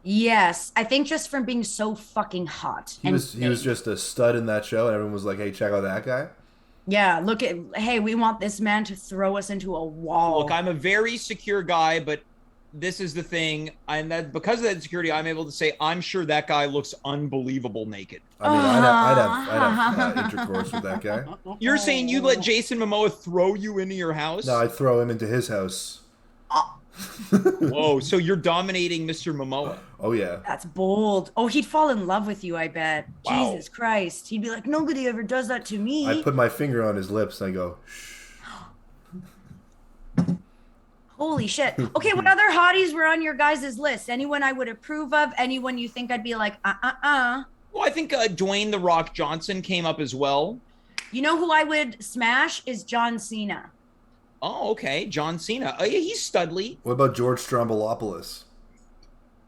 Yes, I think just from being so fucking hot. He was just a stud in that show, and everyone was like, "Hey, check out that guy." Yeah, hey, we want this man to throw us into a wall. Look, I'm a very secure guy, but this is the thing, and that because of that security, I'm able to say I'm sure that guy looks unbelievable naked. I mean, I'd have intercourse with that guy. You're saying you'd let Jason Momoa throw you into your house? No, I'd throw him into his house. Whoa, so you're dominating Mr. Momoa. Oh, yeah. That's bold. Oh, he'd fall in love with you, I bet. Wow. Jesus Christ. He'd be like, nobody ever does that to me. I put my finger on his lips and I go, shh. Holy shit. Okay, what other hotties were on your guys' list? Anyone I would approve of? Anyone you think I'd be like, Well, I think Dwayne "The Rock" Johnson came up as well. You know who I would smash is John Cena. Oh, okay. John Cena. Oh, yeah, he's studly. What about George Stroumboulopoulos?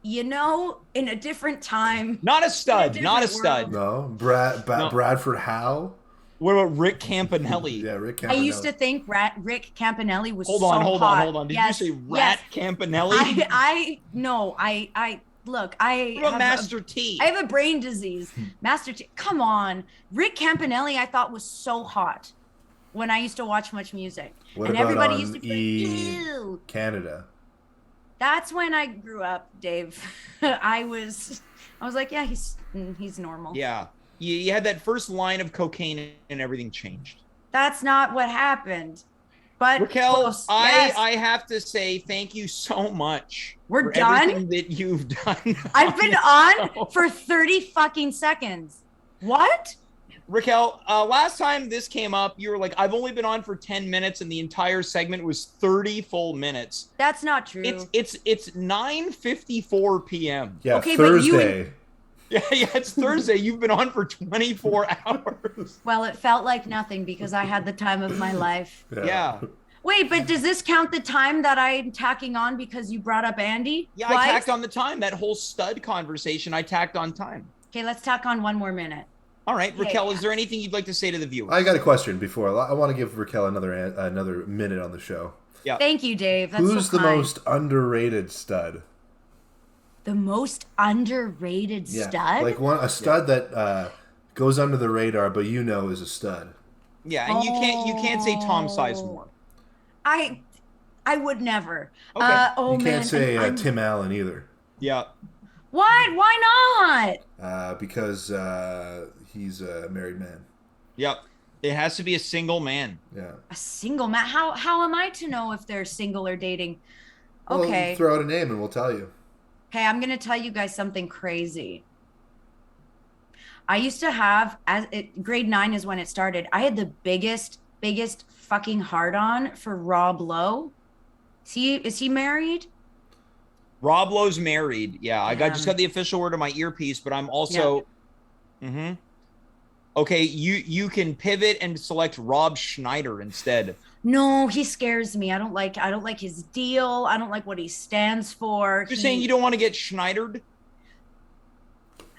You know, in a different time. Not a stud. In a Not a different stud. No. No. Bradford Howe? What about Rick Campanelli? Yeah, Rick Campanelli. I used to think Rick Campanelli was Hold so on. hot. Did Yes, you say Rat yes. Campanelli? No, I look, What about Master T? I have a brain disease. Master T, come on. Rick Campanelli, I thought was so hot when I used to watch Much Music. What and about everybody on used to be E Canada? That's when I grew up, Dave. I was like, yeah, he's normal. Yeah. You had that first line of cocaine and everything changed. That's not what happened. But Racquel, close. Yes. I have to say thank you so much. We're for done? everything that you've done. I've been on for 30 fucking seconds. What? Racquel, last time this came up, you were like, I've only been on for 10 minutes and the entire segment was 30 full minutes. That's not true. It's 9:54 p.m. Yeah, Okay, Thursday. Yeah, it's Thursday. You've been on for 24 hours. Well, it felt like nothing because I had the time of my life. Yeah. Wait, but does this count the time that I'm tacking on because you brought up Andy? Yeah, twice? I tacked on the time. That whole stud conversation, I tacked on time. Okay, let's tack on one more minute. All right, Yeah, Racquel, yeah. is there anything you'd like to say to the viewers? I got a question before. I want to give Racquel another minute on the show. Yeah. Thank you, Dave. That's Who's so the kind. most underrated stud? The most underrated stud? Like a stud that goes under the radar, but you know is a stud. Yeah, and you can't say Tom Sizemore. I would never. Okay. You can't say Tim Allen either. Yeah. What? Why not? Because he's a married man. Yep. It has to be a single man. Yeah. A single man? How am I to know if they're single or dating? Okay. Well, throw out a name and we'll tell you. Okay, I'm going to tell you guys something crazy. I used to have, grade 9 is when it started. I had the biggest fucking hard-on for Rob Lowe. Is he married? Rob Lowe's married. Yeah, I Yeah. just got the official word on my earpiece, but I'm also. Mm-hmm. Okay, you can pivot and select Rob Schneider instead. No, he scares me. I don't like his deal. I don't like what he stands for. You're saying you don't want to get Schneidered?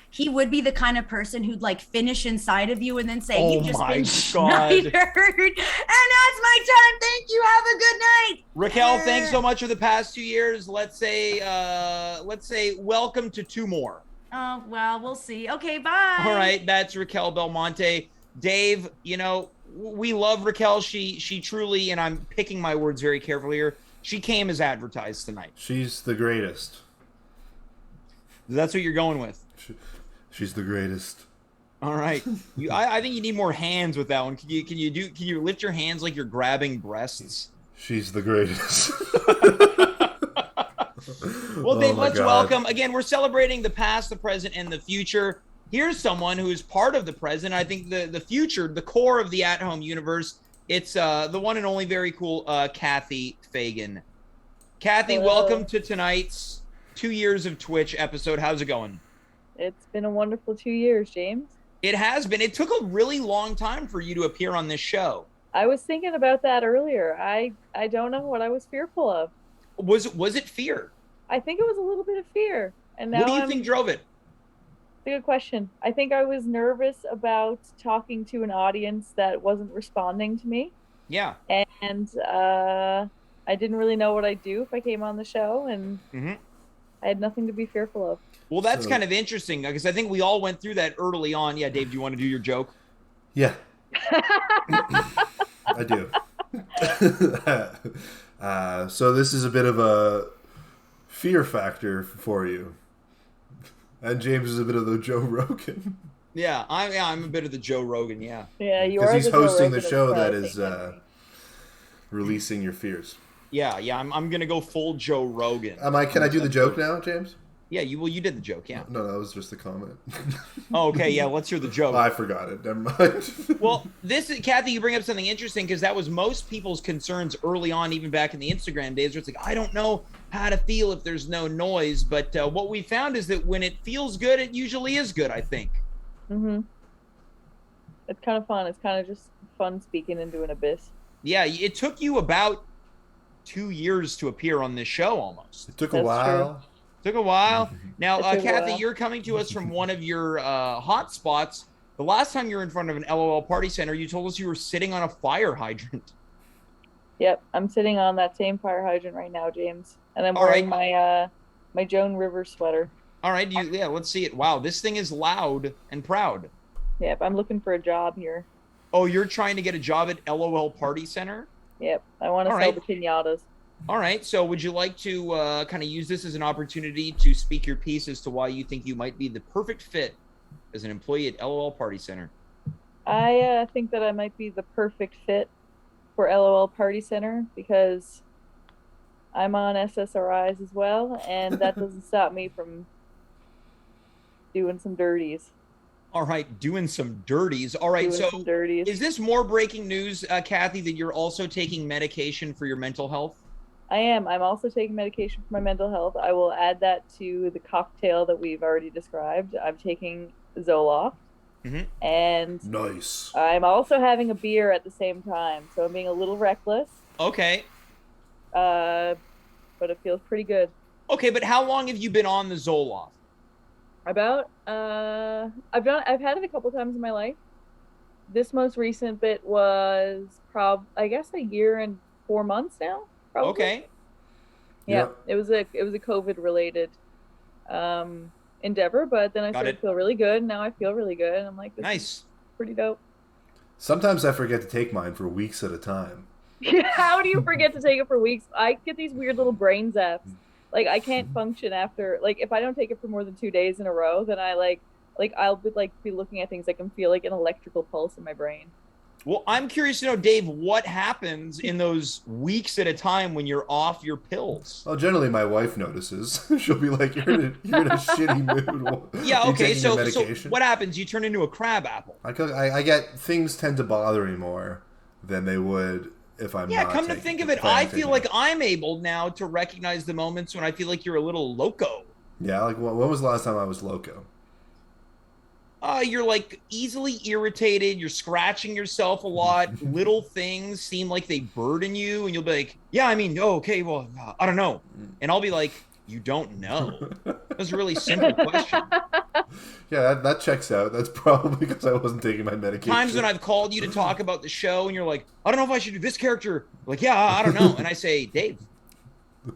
He would be the kind of person who'd like finish inside of you and then say, Oh "You've just my been God. Schneidered." And that's my time. Thank you. Have a good night. Raquel, thanks so much for the past 2 years. Let's say welcome to 2 more. Oh, well, we'll see. Okay, bye. All right, that's Racquel Belmonte. Dave, we love Racquel. She truly, and I'm picking my words very carefully here, she came as advertised tonight. She's the greatest. That's what you're going with. She's the greatest. All right. I think you need more hands with that one. Can you lift your hands like you're grabbing breasts? She's the greatest. Well, Dave, let's God. welcome. Again, we're celebrating the past, the present, and the future. Here's someone who is part of the present. I think the future, the core of the at-home universe. It's the one and only very cool Cathy Fagan. Cathy, Hello. welcome to tonight's 2 years of Twitch episode. How's it going? It's been a wonderful 2 years, James. It has been. It took a really long time for you to appear on this show. I was thinking about that earlier. I don't know what I was fearful of. Was it fear? I think it was a little bit of fear. And now What do you think drove it? It's a good question. I think I was nervous about talking to an audience that wasn't responding to me. Yeah. And I didn't really know what I'd do if I came on the show, and I had nothing to be fearful of. Well, that's So- kind of interesting because I think we all went through that early on. Yeah, Dave, do you want to do your joke? Yeah. I do. So this is a bit of a fear factor for you. And James is a bit of the Joe Rogan. Yeah, I'm a bit of the Joe Rogan. Yeah. Yeah, you Because are he's the Joe hosting the Rogan of show that St. is Henry. releasing your fears. Yeah. I'm gonna go full Joe Rogan. Can I do the joke now, James? Yeah, you did the joke. Yeah. No, that was just a comment. Oh, okay. Yeah. Let's hear the joke. I forgot it. Never mind. Well, Cathy, you bring up something interesting because that was most people's concerns early on, even back in the Instagram days, where it's like, I don't know how to feel if there's no noise. But what we found is that when it feels good, it usually is good, I think. Mm-hmm. It's kind of fun. It's kind of just fun speaking into an abyss. Yeah, it took you about 2 years to appear on this show almost. It took a That's while. Took a while. Now, It took a Cathy, while. you're coming to us from one of your hot spots. The last time you were in front of an LOL party center, you told us you were sitting on a fire hydrant. Yep, I'm sitting on that same fire hydrant right now, James, and I'm All wearing right. my Joan Rivers sweater. All right, let's see it. Wow, this thing is loud and proud. Yep, I'm looking for a job here. Oh, you're trying to get a job at LOL Party Center? Yep, I want to All sell right. the pinatas. All right, so would you like to kind of use this as an opportunity to speak your piece as to why you think you might be the perfect fit as an employee at LOL Party Center? I think that I might be the perfect fit for LOL Party Center because I'm on SSRIs as well, and that doesn't stop me from doing some dirties. All right, doing some dirties. All right, Doing some dirties. Is this more breaking news, Cathy, that you're also taking medication for your mental health? I am. I'm also taking medication for my mental health. I will add that to the cocktail that we've already described. I'm taking Zoloft. Mm-hmm. And Nice. I'm also having a beer at the same time, so I'm being a little reckless. Okay. But it feels pretty good. Okay, but how long have you been on the Zoloft? About I've had it a couple times in my life. This most recent bit was I guess a year and 4 months now. Probably. Okay. Yeah, it was a COVID related endeavor, but then I started to feel really good. And now I feel really good, and I'm like, this is pretty dope. Sometimes I forget to take mine for weeks at a time. How do you forget to take it for weeks? I get these weird little brain zaps. Like I can't function after, like if I don't take it for more than 2 days in a row, then I I'll be looking at things. I can feel like an electrical pulse in my brain. Well, I'm curious to know, Dave, what happens in those weeks at a time when you're off your pills? Well, generally my wife notices. She'll be like, you're in a shitty mood. Yeah, okay, so what happens? You turn into a crab apple. I get, things tend to bother me more than they would if I'm not come to think of it, I feel like I'm able now to recognize the moments when I feel like you're a little loco. Yeah, like when was the last time I was loco? You're like easily irritated. You're scratching yourself a lot. Little things seem like they burden you, and you'll be like, "Yeah, I mean, okay, well, I don't know," and I'll be like, "You don't know." That's a really simple question. Yeah, that checks out. That's probably because I wasn't taking my medication. Times when I've called you to talk about the show, and you're like, "I don't know if I should do this character." Like, yeah, I don't know, and I say, "Dave,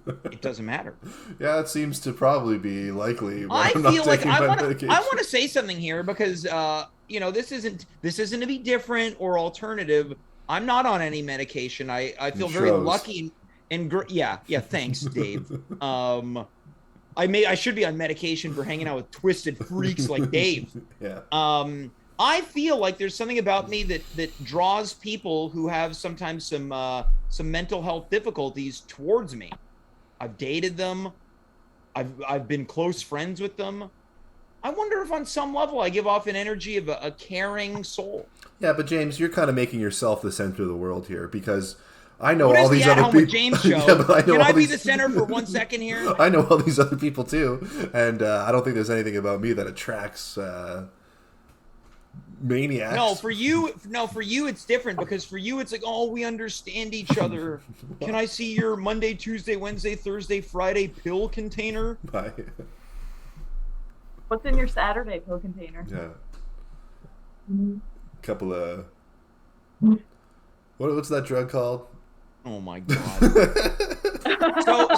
it doesn't matter." Yeah, it seems to probably be likely. I feel like I want to say something here because this isn't to be different or alternative. I'm not on any medication. I feel very lucky and yeah. Thanks, Dave. I should be on medication for hanging out with twisted freaks like Dave. Yeah. I feel like there's something about me that draws people who have sometimes some mental health difficulties towards me. I've dated them. I've been close friends with them. I wonder if on some level I give off an energy of a caring soul. Yeah, but James, you're kind of making yourself the center of the world here because I know all these other people. James show? Yeah, but I know Can I be the center for 1 second here? I know all these other people too, and I don't think there's anything about me that attracts maniacs. No, for you it's different because for you it's like, oh, we understand each other. Can I see your Monday, Tuesday, Wednesday, Thursday, Friday pill container? Bye. What's in your Saturday pill container? Yeah. Couple of what's that drug called? Oh my god.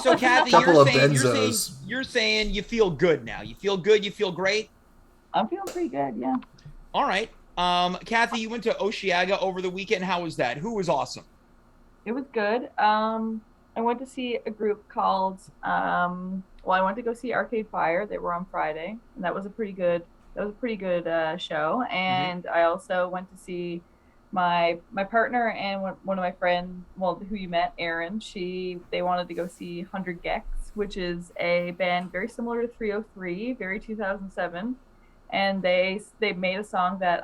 so Cathy, you're saying you feel good now. You feel good, you feel great? I'm feeling pretty good, yeah. All right. Cathy, you went to Osheaga over the weekend. How was that? Who was awesome? It was good. I went to see a group called I went to go see Arcade Fire. They were on Friday, and that was a pretty good show. And I also went to see my partner and one of my friends, who you met, Erin. They wanted to go see 100 Gex, which is a band very similar to 303, very 2007. And they made a song that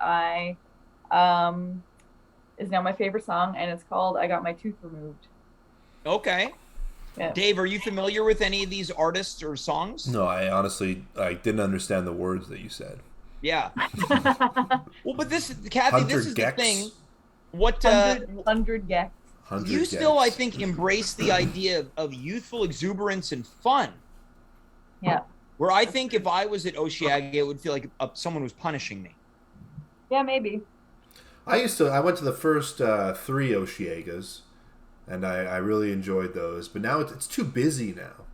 is now my favorite song, and it's called "I Got My Tooth Removed." Okay. Yeah. Dave, are you familiar with any of these artists or songs? No, I honestly didn't understand the words that you said. Yeah. Well, but Cathy, this is the thing. What 100 Gex. You still, I think, embrace the idea of youthful exuberance and fun. Yeah. Where I think if I was at Osheaga, it would feel like someone was punishing me. Yeah, maybe. I went to the first 3 Osheagas, and I really enjoyed those. But now it's too busy now.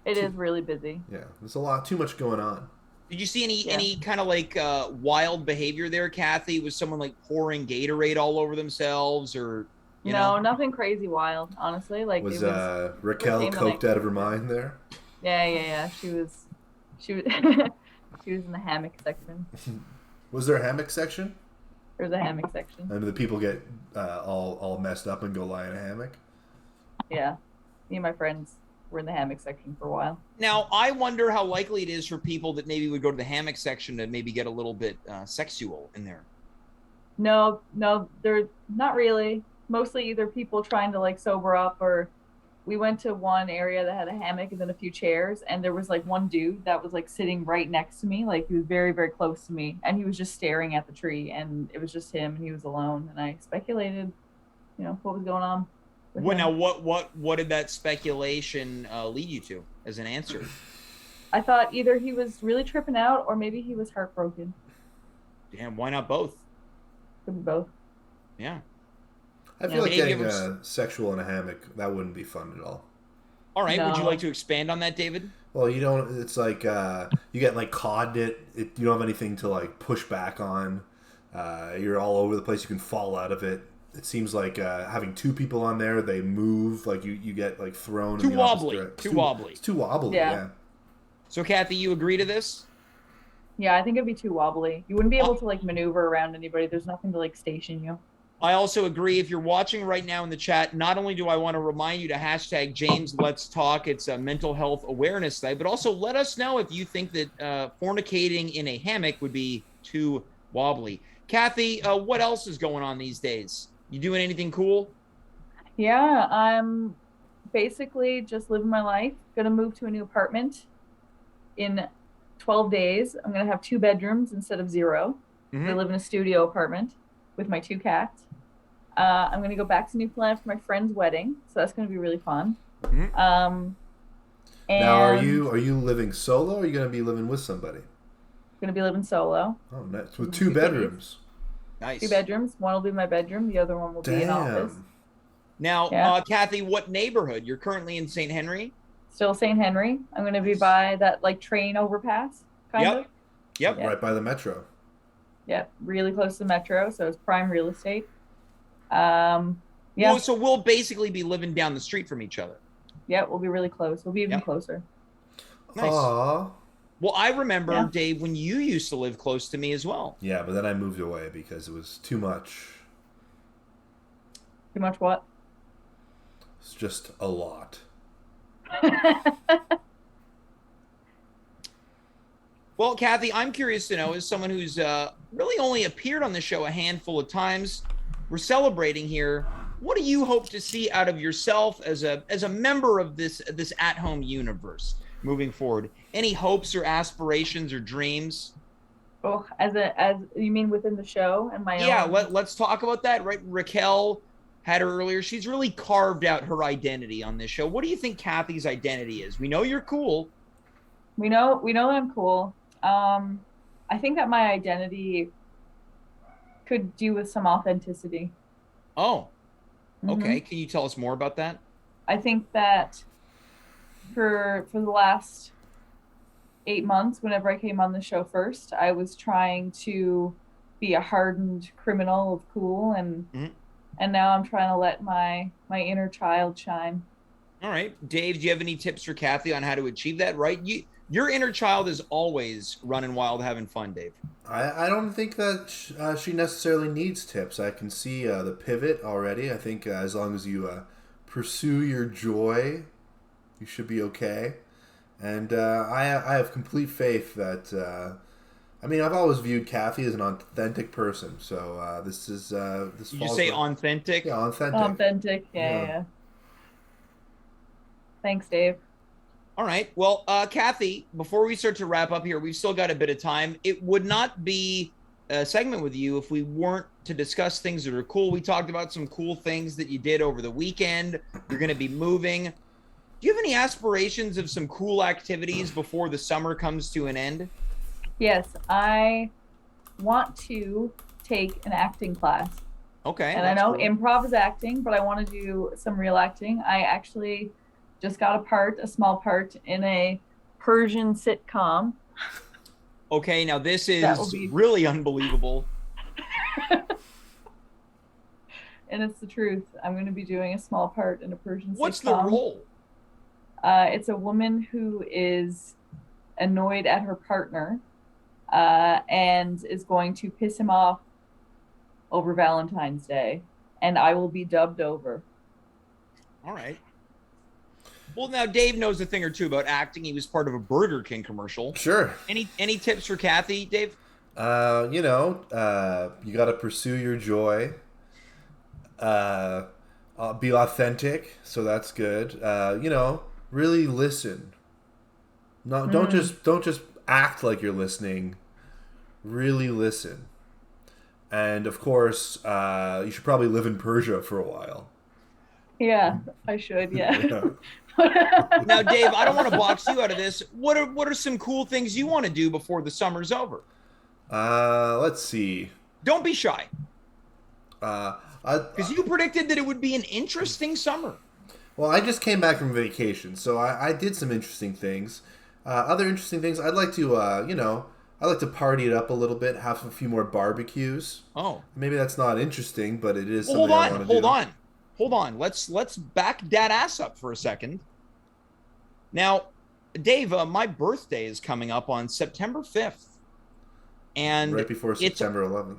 It is really busy. Yeah, there's too much going on. Did you see any kind of like wild behavior there, Cathy? Was someone like pouring Gatorade all over themselves, or No, nothing crazy wild, honestly. Like Was it was Racquel coked out of her mind there? Yeah. She was she was in the hammock section. Was there a hammock section? There's a hammock section. And the people get all messed up and go lie in a hammock? Yeah. Me and my friends were in the hammock section for a while. Now, I wonder how likely it is for people that maybe would go to the hammock section to maybe get a little bit sexual in there. No, they're not really. Mostly either people trying to like sober up, or we went to one area that had a hammock and then a few chairs, and there was like one dude that was like sitting right next to me, like he was very, very close to me, and he was just staring at the tree, and it was just him, and he was alone, and I speculated, what was going on. Now, what did that speculation lead you to as an answer? I thought either he was really tripping out, or maybe he was heartbroken. Damn, why not both? Could be both. Yeah. I feel like getting sexual in a hammock, that wouldn't be fun at all. All right, would you like to expand on that, David? Well, you don't, it's like you get like caught you don't have anything to like push back on. You're all over the place, you can fall out of it. It seems like having two people on there, they move, like you get like thrown too in the wobbly. opposite Too wobbly. It's too wobbly, yeah. So, Cathy, you agree to this? Yeah, I think it'd be too wobbly. You wouldn't be able to like maneuver around anybody. There's nothing to like station you. I also agree. If you're watching right now in the chat, not only do I want to remind you to hashtag James Let's Talk, it's a mental health awareness day, but also let us know if you think that fornicating in a hammock would be too wobbly. Cathy, what else is going on these days? You doing anything cool? Yeah, I'm basically just living my life. Gonna move to a new apartment in 12 days. I'm gonna have 2 bedrooms instead of 0. I live in a studio apartment with my 2 cats. I'm gonna go back to Newfoundland for my friend's wedding, so that's gonna be really fun. And now, are you living solo, or are you gonna be living with somebody? Gonna be living solo. Oh, nice. With 2 bedrooms. Nice. 2 bedrooms. One will be my bedroom. The other one will be an office. Now, Cathy, what neighborhood? You're currently in St. Henry? Still St. Henry. I'm gonna be by that like train overpass, kind of. Yep. Right by the metro. Yep, really close to the metro, so it's prime real estate. Well, so we'll basically be living down the street from each other. Yeah, we'll be really close. We'll be even closer. Nice. Aww. Well, I remember, Dave, when you used to live close to me as well. Yeah, but then I moved away because it was too much. Too much what? It's just a lot. Well, Cathy, I'm curious to know, as someone who's really only appeared on the show a handful of times, we're celebrating here. What do you hope to see out of yourself as a member of this at-home universe moving forward? Any hopes or aspirations or dreams? Oh, as you mean within the show and my own? Yeah, let's talk about that. Right, Racquel had her earlier. She's really carved out her identity on this show. What do you think Cathy's identity is? We know you're cool. We know that I'm cool. I think that my identity could do with some authenticity. Oh, okay. Can you tell us more about that? I think that for the last 8 months, whenever I came on the show first, I was trying to be a hardened criminal of cool, and now I'm trying to let my inner child shine. All right, Dave, do you have any tips for Cathy on how to achieve that? Right, your inner child is always running wild, having fun, Dave. I don't think that she necessarily needs tips. I can see the pivot already. I think as long as you pursue your joy, you should be okay. And I have complete faith that. I've always viewed Cathy as an authentic person. So this is this. Did you say authentic? Yeah, authentic. Authentic, yeah. Thanks, Dave. All right. Well, Cathy, before we start to wrap up here, we've still got a bit of time. It would not be a segment with you if we weren't to discuss things that are cool. We talked about some cool things that you did over the weekend. You're going to be moving. Do you have any aspirations of some cool activities before the summer comes to an end? Yes, I want to take an acting class. Okay. And I know improv is acting, but I want to do some real acting. I actually just got a small part in a Persian sitcom. Okay, now this That will is be- really unbelievable. And it's the truth. I'm going to be doing a small part in a Persian What's sitcom. the role? It's a woman who is annoyed at her partner and is going to piss him off over Valentine's Day. And I will be dubbed over. All right. Well, now Dave knows a thing or two about acting. He was part of a Burger King commercial. Sure. Any tips for Cathy, Dave? You got to pursue your joy. Be authentic, so that's good. Really listen. No, don't just act like you're listening. Really listen. And of course, you should probably live in Persia for a while. Yeah, I should, yeah. Now, Dave, I don't want to box you out of this. What are some cool things you want to do before the summer's over? Let's see. Don't be shy. Because you predicted that it would be an interesting summer. Well, I just came back from vacation, so I did some interesting things. Other interesting things, I'd like to, I like to party it up a little bit, have a few more barbecues. Oh. Maybe that's not interesting, but it is something I want to do. Hold on. Let's back that ass up for a second. Now, Dave, my birthday is coming up on September 5th. And right before September 11th.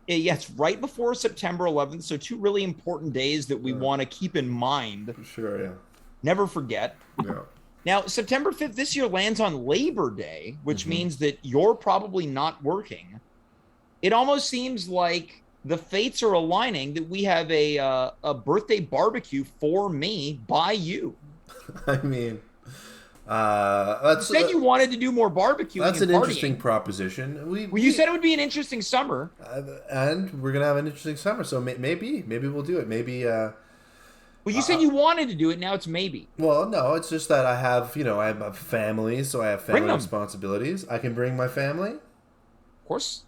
Yeah, it's right before September 11th. So 2 really important days that we want to keep in mind. Sure, yeah. Never forget. Yeah. Now, September 5th this year lands on Labor Day, which means that you're probably not working. It almost seems like the fates are aligning that we have a birthday barbecue for me by you. I mean, you said you wanted to do more barbecuing. That's and an partying. Interesting proposition. You said it would be an interesting summer, and we're gonna have an interesting summer. So maybe we'll do it. Maybe. Well, you said you wanted to do it. Now it's maybe. Well, no, it's just that I have a family, so I have family responsibilities. I can bring my family. Of course.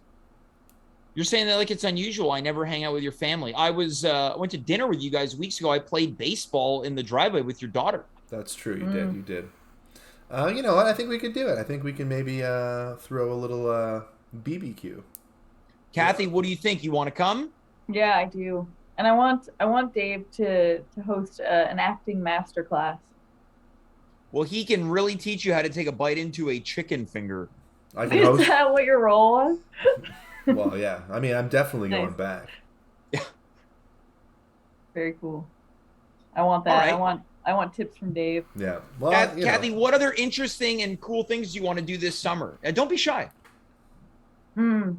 You're saying that like it's unusual. I never hang out with your family. I went to dinner with you guys weeks ago. I played baseball in the driveway with your daughter. That's true. You did. You know what? I think we could do it. I think we can maybe throw a little BBQ. Cathy, what do you think? You want to come? Yeah, I do. And I want Dave to host an acting masterclass. Well, he can really teach you how to take a bite into a chicken finger. I can host. Is that what your role was? Well, yeah. I mean, I'm definitely going back. Yeah. Very cool. I want that. Right. I want tips from Dave. Yeah. Well, Cathy, what other interesting and cool things do you want to do this summer? Don't be shy. Well,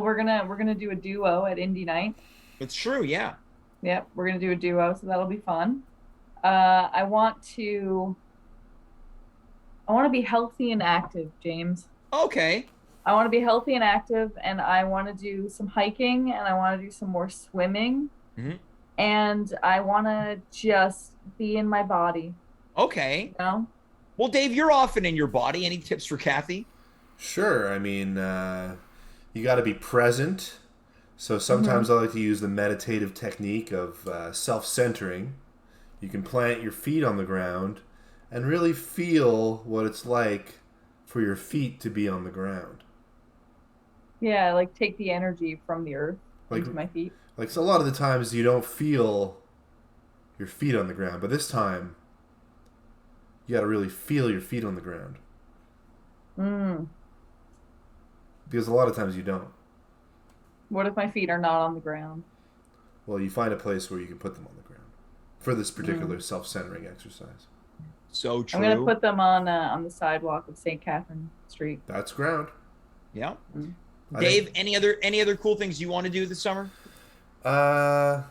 we're gonna do a duo at Indie Night. It's true, yeah. Yep, we're gonna do a duo, so that'll be fun. I want to be healthy and active, James. Okay. I want to be healthy and active, and I want to do some hiking, and I want to do some more swimming, and I want to just be in my body. Okay. You know? Well, Dave, you're often in your body. Any tips for Cathy? Sure. I mean, you got to be present. So sometimes I like to use the meditative technique of self-centering. You can plant your feet on the ground and really feel what it's like for your feet to be on the ground. Yeah, like take the energy from the earth into my feet. Like, so a lot of the times you don't feel your feet on the ground, but this time you got to really feel your feet on the ground. Because a lot of times you don't. What if my feet are not on the ground? Well, you find a place where you can put them on the ground for this particular self-centering exercise. So true. I'm going to put them on the sidewalk of St. Catherine Street. That's ground. Yeah. Dave, any other cool things you want to do this summer? I'd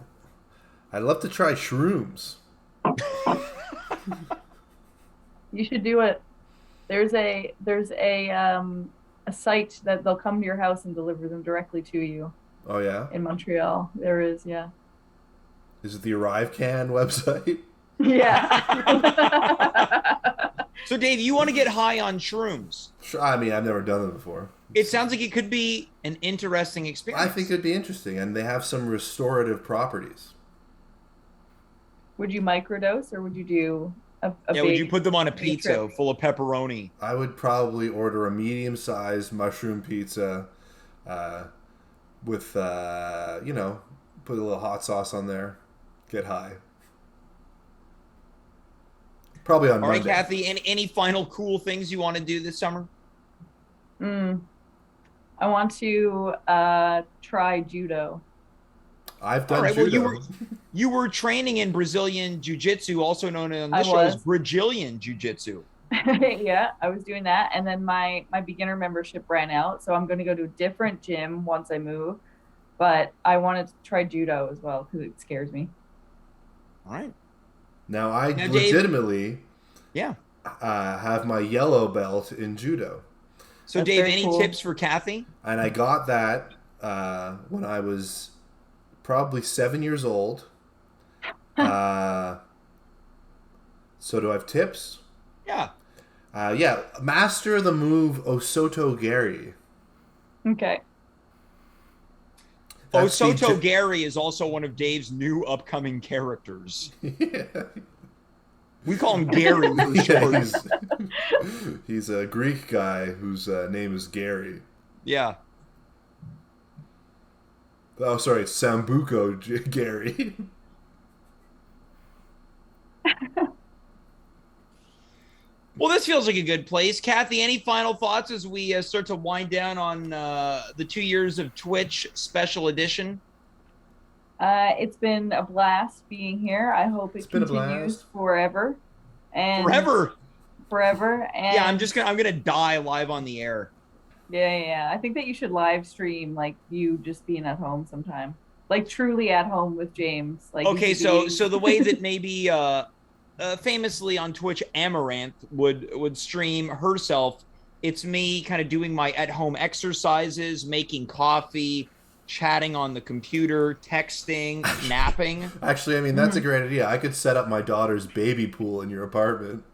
love to try shrooms. You should do it. There's a site that they'll come to your house and deliver them directly to you. Oh yeah? In Montreal. There is, yeah. Is it the ArriveCan website? Yeah. So Dave, you want to get high on shrooms? Sure. I mean, I've never done them before. It sounds like it could be an interesting experience. I think it'd be interesting, and they have some restorative properties. Would you microdose or would you do a Yeah, big, would you put them on a big pizza trip? full of pepperoni? I would probably order a medium-sized mushroom pizza with, put a little hot sauce on there. Get high. Probably on All right, Monday. Cathy, any final cool things you want to do this summer? I want to try judo. I've done All right, judo. well, you were training in Brazilian Jiu-Jitsu, also known on this I show as was. Brazilian Jiu-Jitsu. Yeah, I was doing that, and then my beginner membership ran out, so I'm going to go to a different gym once I move. But I wanted to try judo as well because it scares me. All right. Now, I Now, Dave- legitimately Yeah. have my yellow belt in judo. So, That's Dave, very any cool. tips for Cathy? And I got that when I was probably 7 years old. So do I have tips? Yeah. Yeah, master the move Osoto Gary. Okay. That's the Soto Gary is also one of Dave's new upcoming characters. Yeah. We call him Gary for short. He's a Greek guy whose name is Gary. Yeah. Oh, sorry, it's Sambuco Gary. Well, this feels like a good place. Cathy, any final thoughts as we start to wind down on the 2 years of Twitch special edition? It's been a blast being here. I hope it been a continues blast. forever. And Forever. And Yeah, I'm gonna die live on the air. Yeah. I think that you should live stream like you just being at home sometime. Like truly at home with James. Like Okay, you so could be- so the way that maybe famously on Twitch Amaranth would stream herself, it's me kind of doing my at-home exercises, making coffee, chatting on the computer, texting, napping. Actually, I mean, that's a great idea. I could set up my daughter's baby pool in your apartment,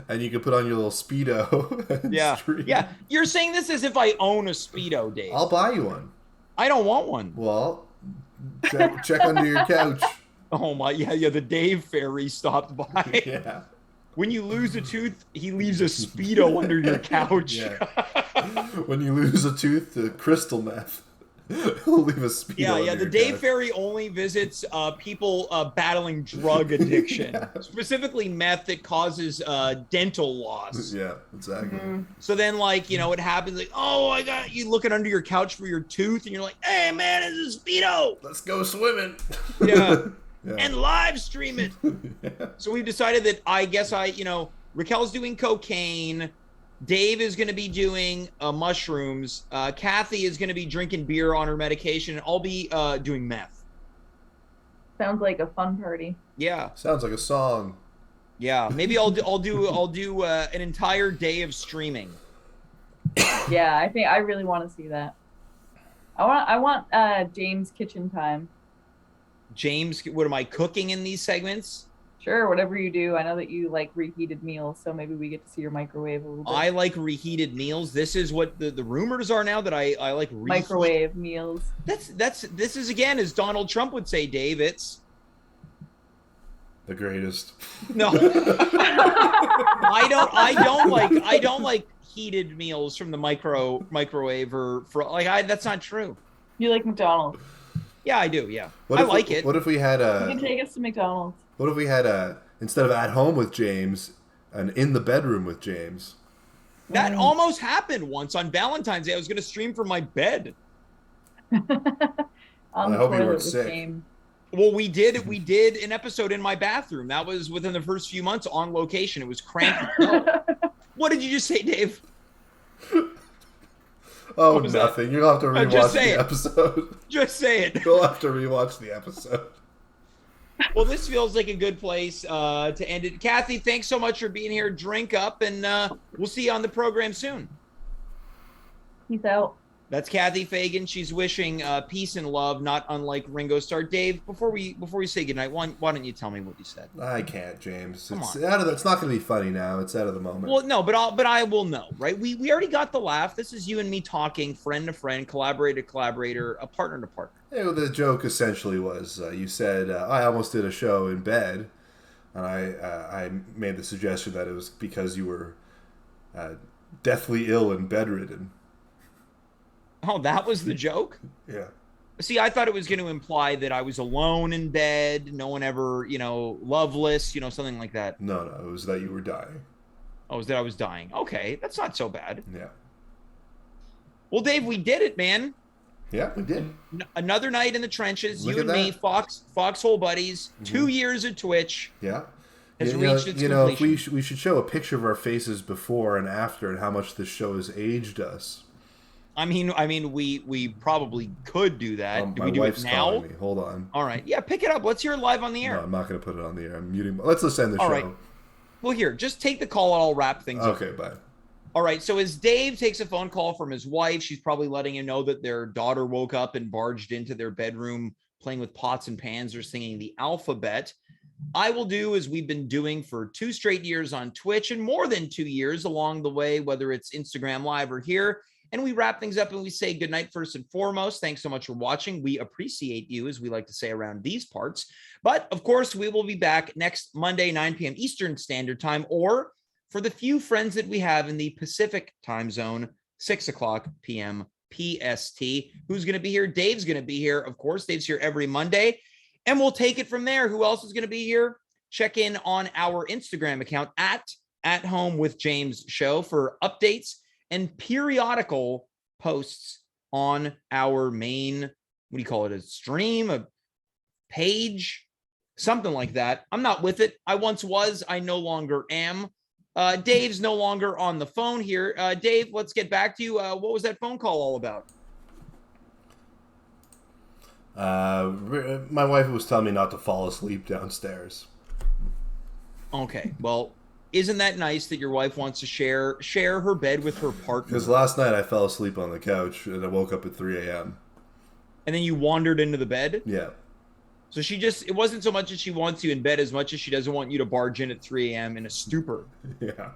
and you could put on your little Speedo and stream. Yeah. You're saying this as if I own a Speedo, Dave. I'll buy you one. I don't want one. Well, check under your couch. Oh my, yeah, the Dave fairy stopped by. Yeah. When you lose a tooth, he leaves a Speedo under your couch. Yeah. When you lose a tooth to crystal meth, he'll leave a Speedo Yeah, under the your Dave couch. Fairy only visits people battling drug addiction, specifically meth that causes dental loss. Yeah, exactly. So then, it happens like, oh, I got you looking under your couch for your tooth, and you're like, hey, man, it's a Speedo. Let's go swimming. Yeah. Yeah. And live stream it. Yeah. So we've decided that Racquel's doing cocaine. Dave is going to be doing mushrooms. Cathy is going to be drinking beer on her medication, and I'll be doing meth. sounds like a fun party. Yeah, Sounds like a song. yeah. Maybe I'll do an entire day of streaming. Yeah, I think I really want to see that. I want James kitchen time. James, what am I cooking in these segments? Sure, whatever you do. I know that you like reheated meals, so maybe we get to see your microwave a little bit. I like reheated meals. This is what the rumors are now, that I like Microwave meals. This is, again, as Donald Trump would say, Dave, it's The greatest. no. I don't like heated meals from the microwave or that's not true. You like McDonald's. Yeah, I do. Yeah. What I if, like it. What if we had You can take us to McDonald's. What if we had instead of at home with James, and in the bedroom with James? That almost happened once on Valentine's Day. I was going to stream from my bed. On I the hope you toilet weren't with sick. James. Well, we did an episode in my bathroom. That was within the first few months on location. It was cranked. What did you just say, Dave? Oh, What was that? nothing. You'll have to rewatch Just say the it. episode. Just say it. You'll have to rewatch the episode. Well, this feels like a good place to end it. Cathy, thanks so much for being here. Drink up, and we'll see you on the program soon. Peace out. That's Cathy Fagan. She's wishing peace and love, not unlike Ringo Starr. Dave, before we say goodnight, why don't you tell me what you said? I can't, James. Come It's on. out of. It's not going to be funny now. It's out of the moment. Well, no, but I will know, right? We already got the laugh. This is you and me talking, friend to friend, collaborator to collaborator, a partner to partner. The joke essentially was you said I almost did a show in bed, and I made the suggestion that it was because you were deathly ill and bedridden. Oh, that was the joke? Yeah. See, I thought it was going to imply that I was alone in bed, no one ever, loveless, something like that. No, it was that you were dying. Oh, it was that I was dying. Okay, that's not so bad. Yeah. Well, Dave, we did it, man. Yeah, we did. Another night in the trenches. Look you at and me, that. Foxhole buddies. 2 years at Twitch. Yeah. Has reached its completion. We should show a picture of our faces before and after and how much this show has aged us. I mean, we probably could do that. Do My we do wife's it now? calling me. Hold on. All right. Yeah, pick it up. Let's hear it live on the air. No, I'm not going to put it on the air. I'm muting. Let's just end the All show. right. Well, here, just take the call and I'll wrap things up. Okay, bye. All right. So as Dave takes a phone call from his wife, she's probably letting him know that their daughter woke up and barged into their bedroom playing with pots and pans or singing the alphabet. I will do as we've been doing for 2 straight years on Twitch and more than 2 years along the way, whether it's Instagram Live or here. And we wrap things up and we say goodnight first and foremost. Thanks so much for watching. We appreciate you, as we like to say around these parts. But of course, we will be back next Monday, 9 p.m. Eastern Standard Time, or for the few friends that we have in the Pacific time zone, 6 o'clock p.m. PST. Who's going to be here? Dave's going to be here. Of course, Dave's here every Monday. And we'll take it from there. Who else is going to be here? Check in on our Instagram account at Home with James Show for updates and periodical posts on our main, what do you call it? A stream, a page, something like that. I'm not with it. I once was. I no longer am. Dave's no longer on the phone here. Dave, let's get back to you. What was that phone call all about? My wife was telling me not to fall asleep downstairs. Okay, well, isn't that nice that your wife wants to share her bed with her partner? Because last night I fell asleep on the couch and I woke up at 3 a.m. And then you wandered into the bed? Yeah. So it wasn't so much that she wants you in bed as much as she doesn't want you to barge in at 3 a.m. in a stupor. Yeah.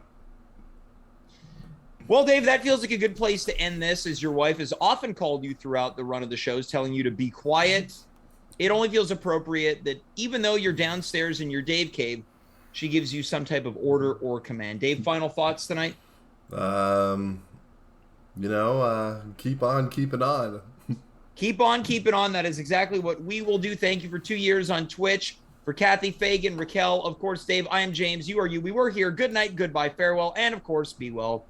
Well, Dave, that feels like a good place to end this, as your wife has often called you throughout the run of the shows, telling you to be quiet. It only feels appropriate that even though you're downstairs in your Dave cave, she gives you some type of order or command. Dave, final thoughts tonight? Keep on keeping on. Keep on keeping on. That is exactly what we will do. Thank you for 2 years on Twitch. For Cathy, Fagan, Racquel, of course, Dave, I am James. You are you. We were here. Good night, goodbye, farewell, and of course, be well.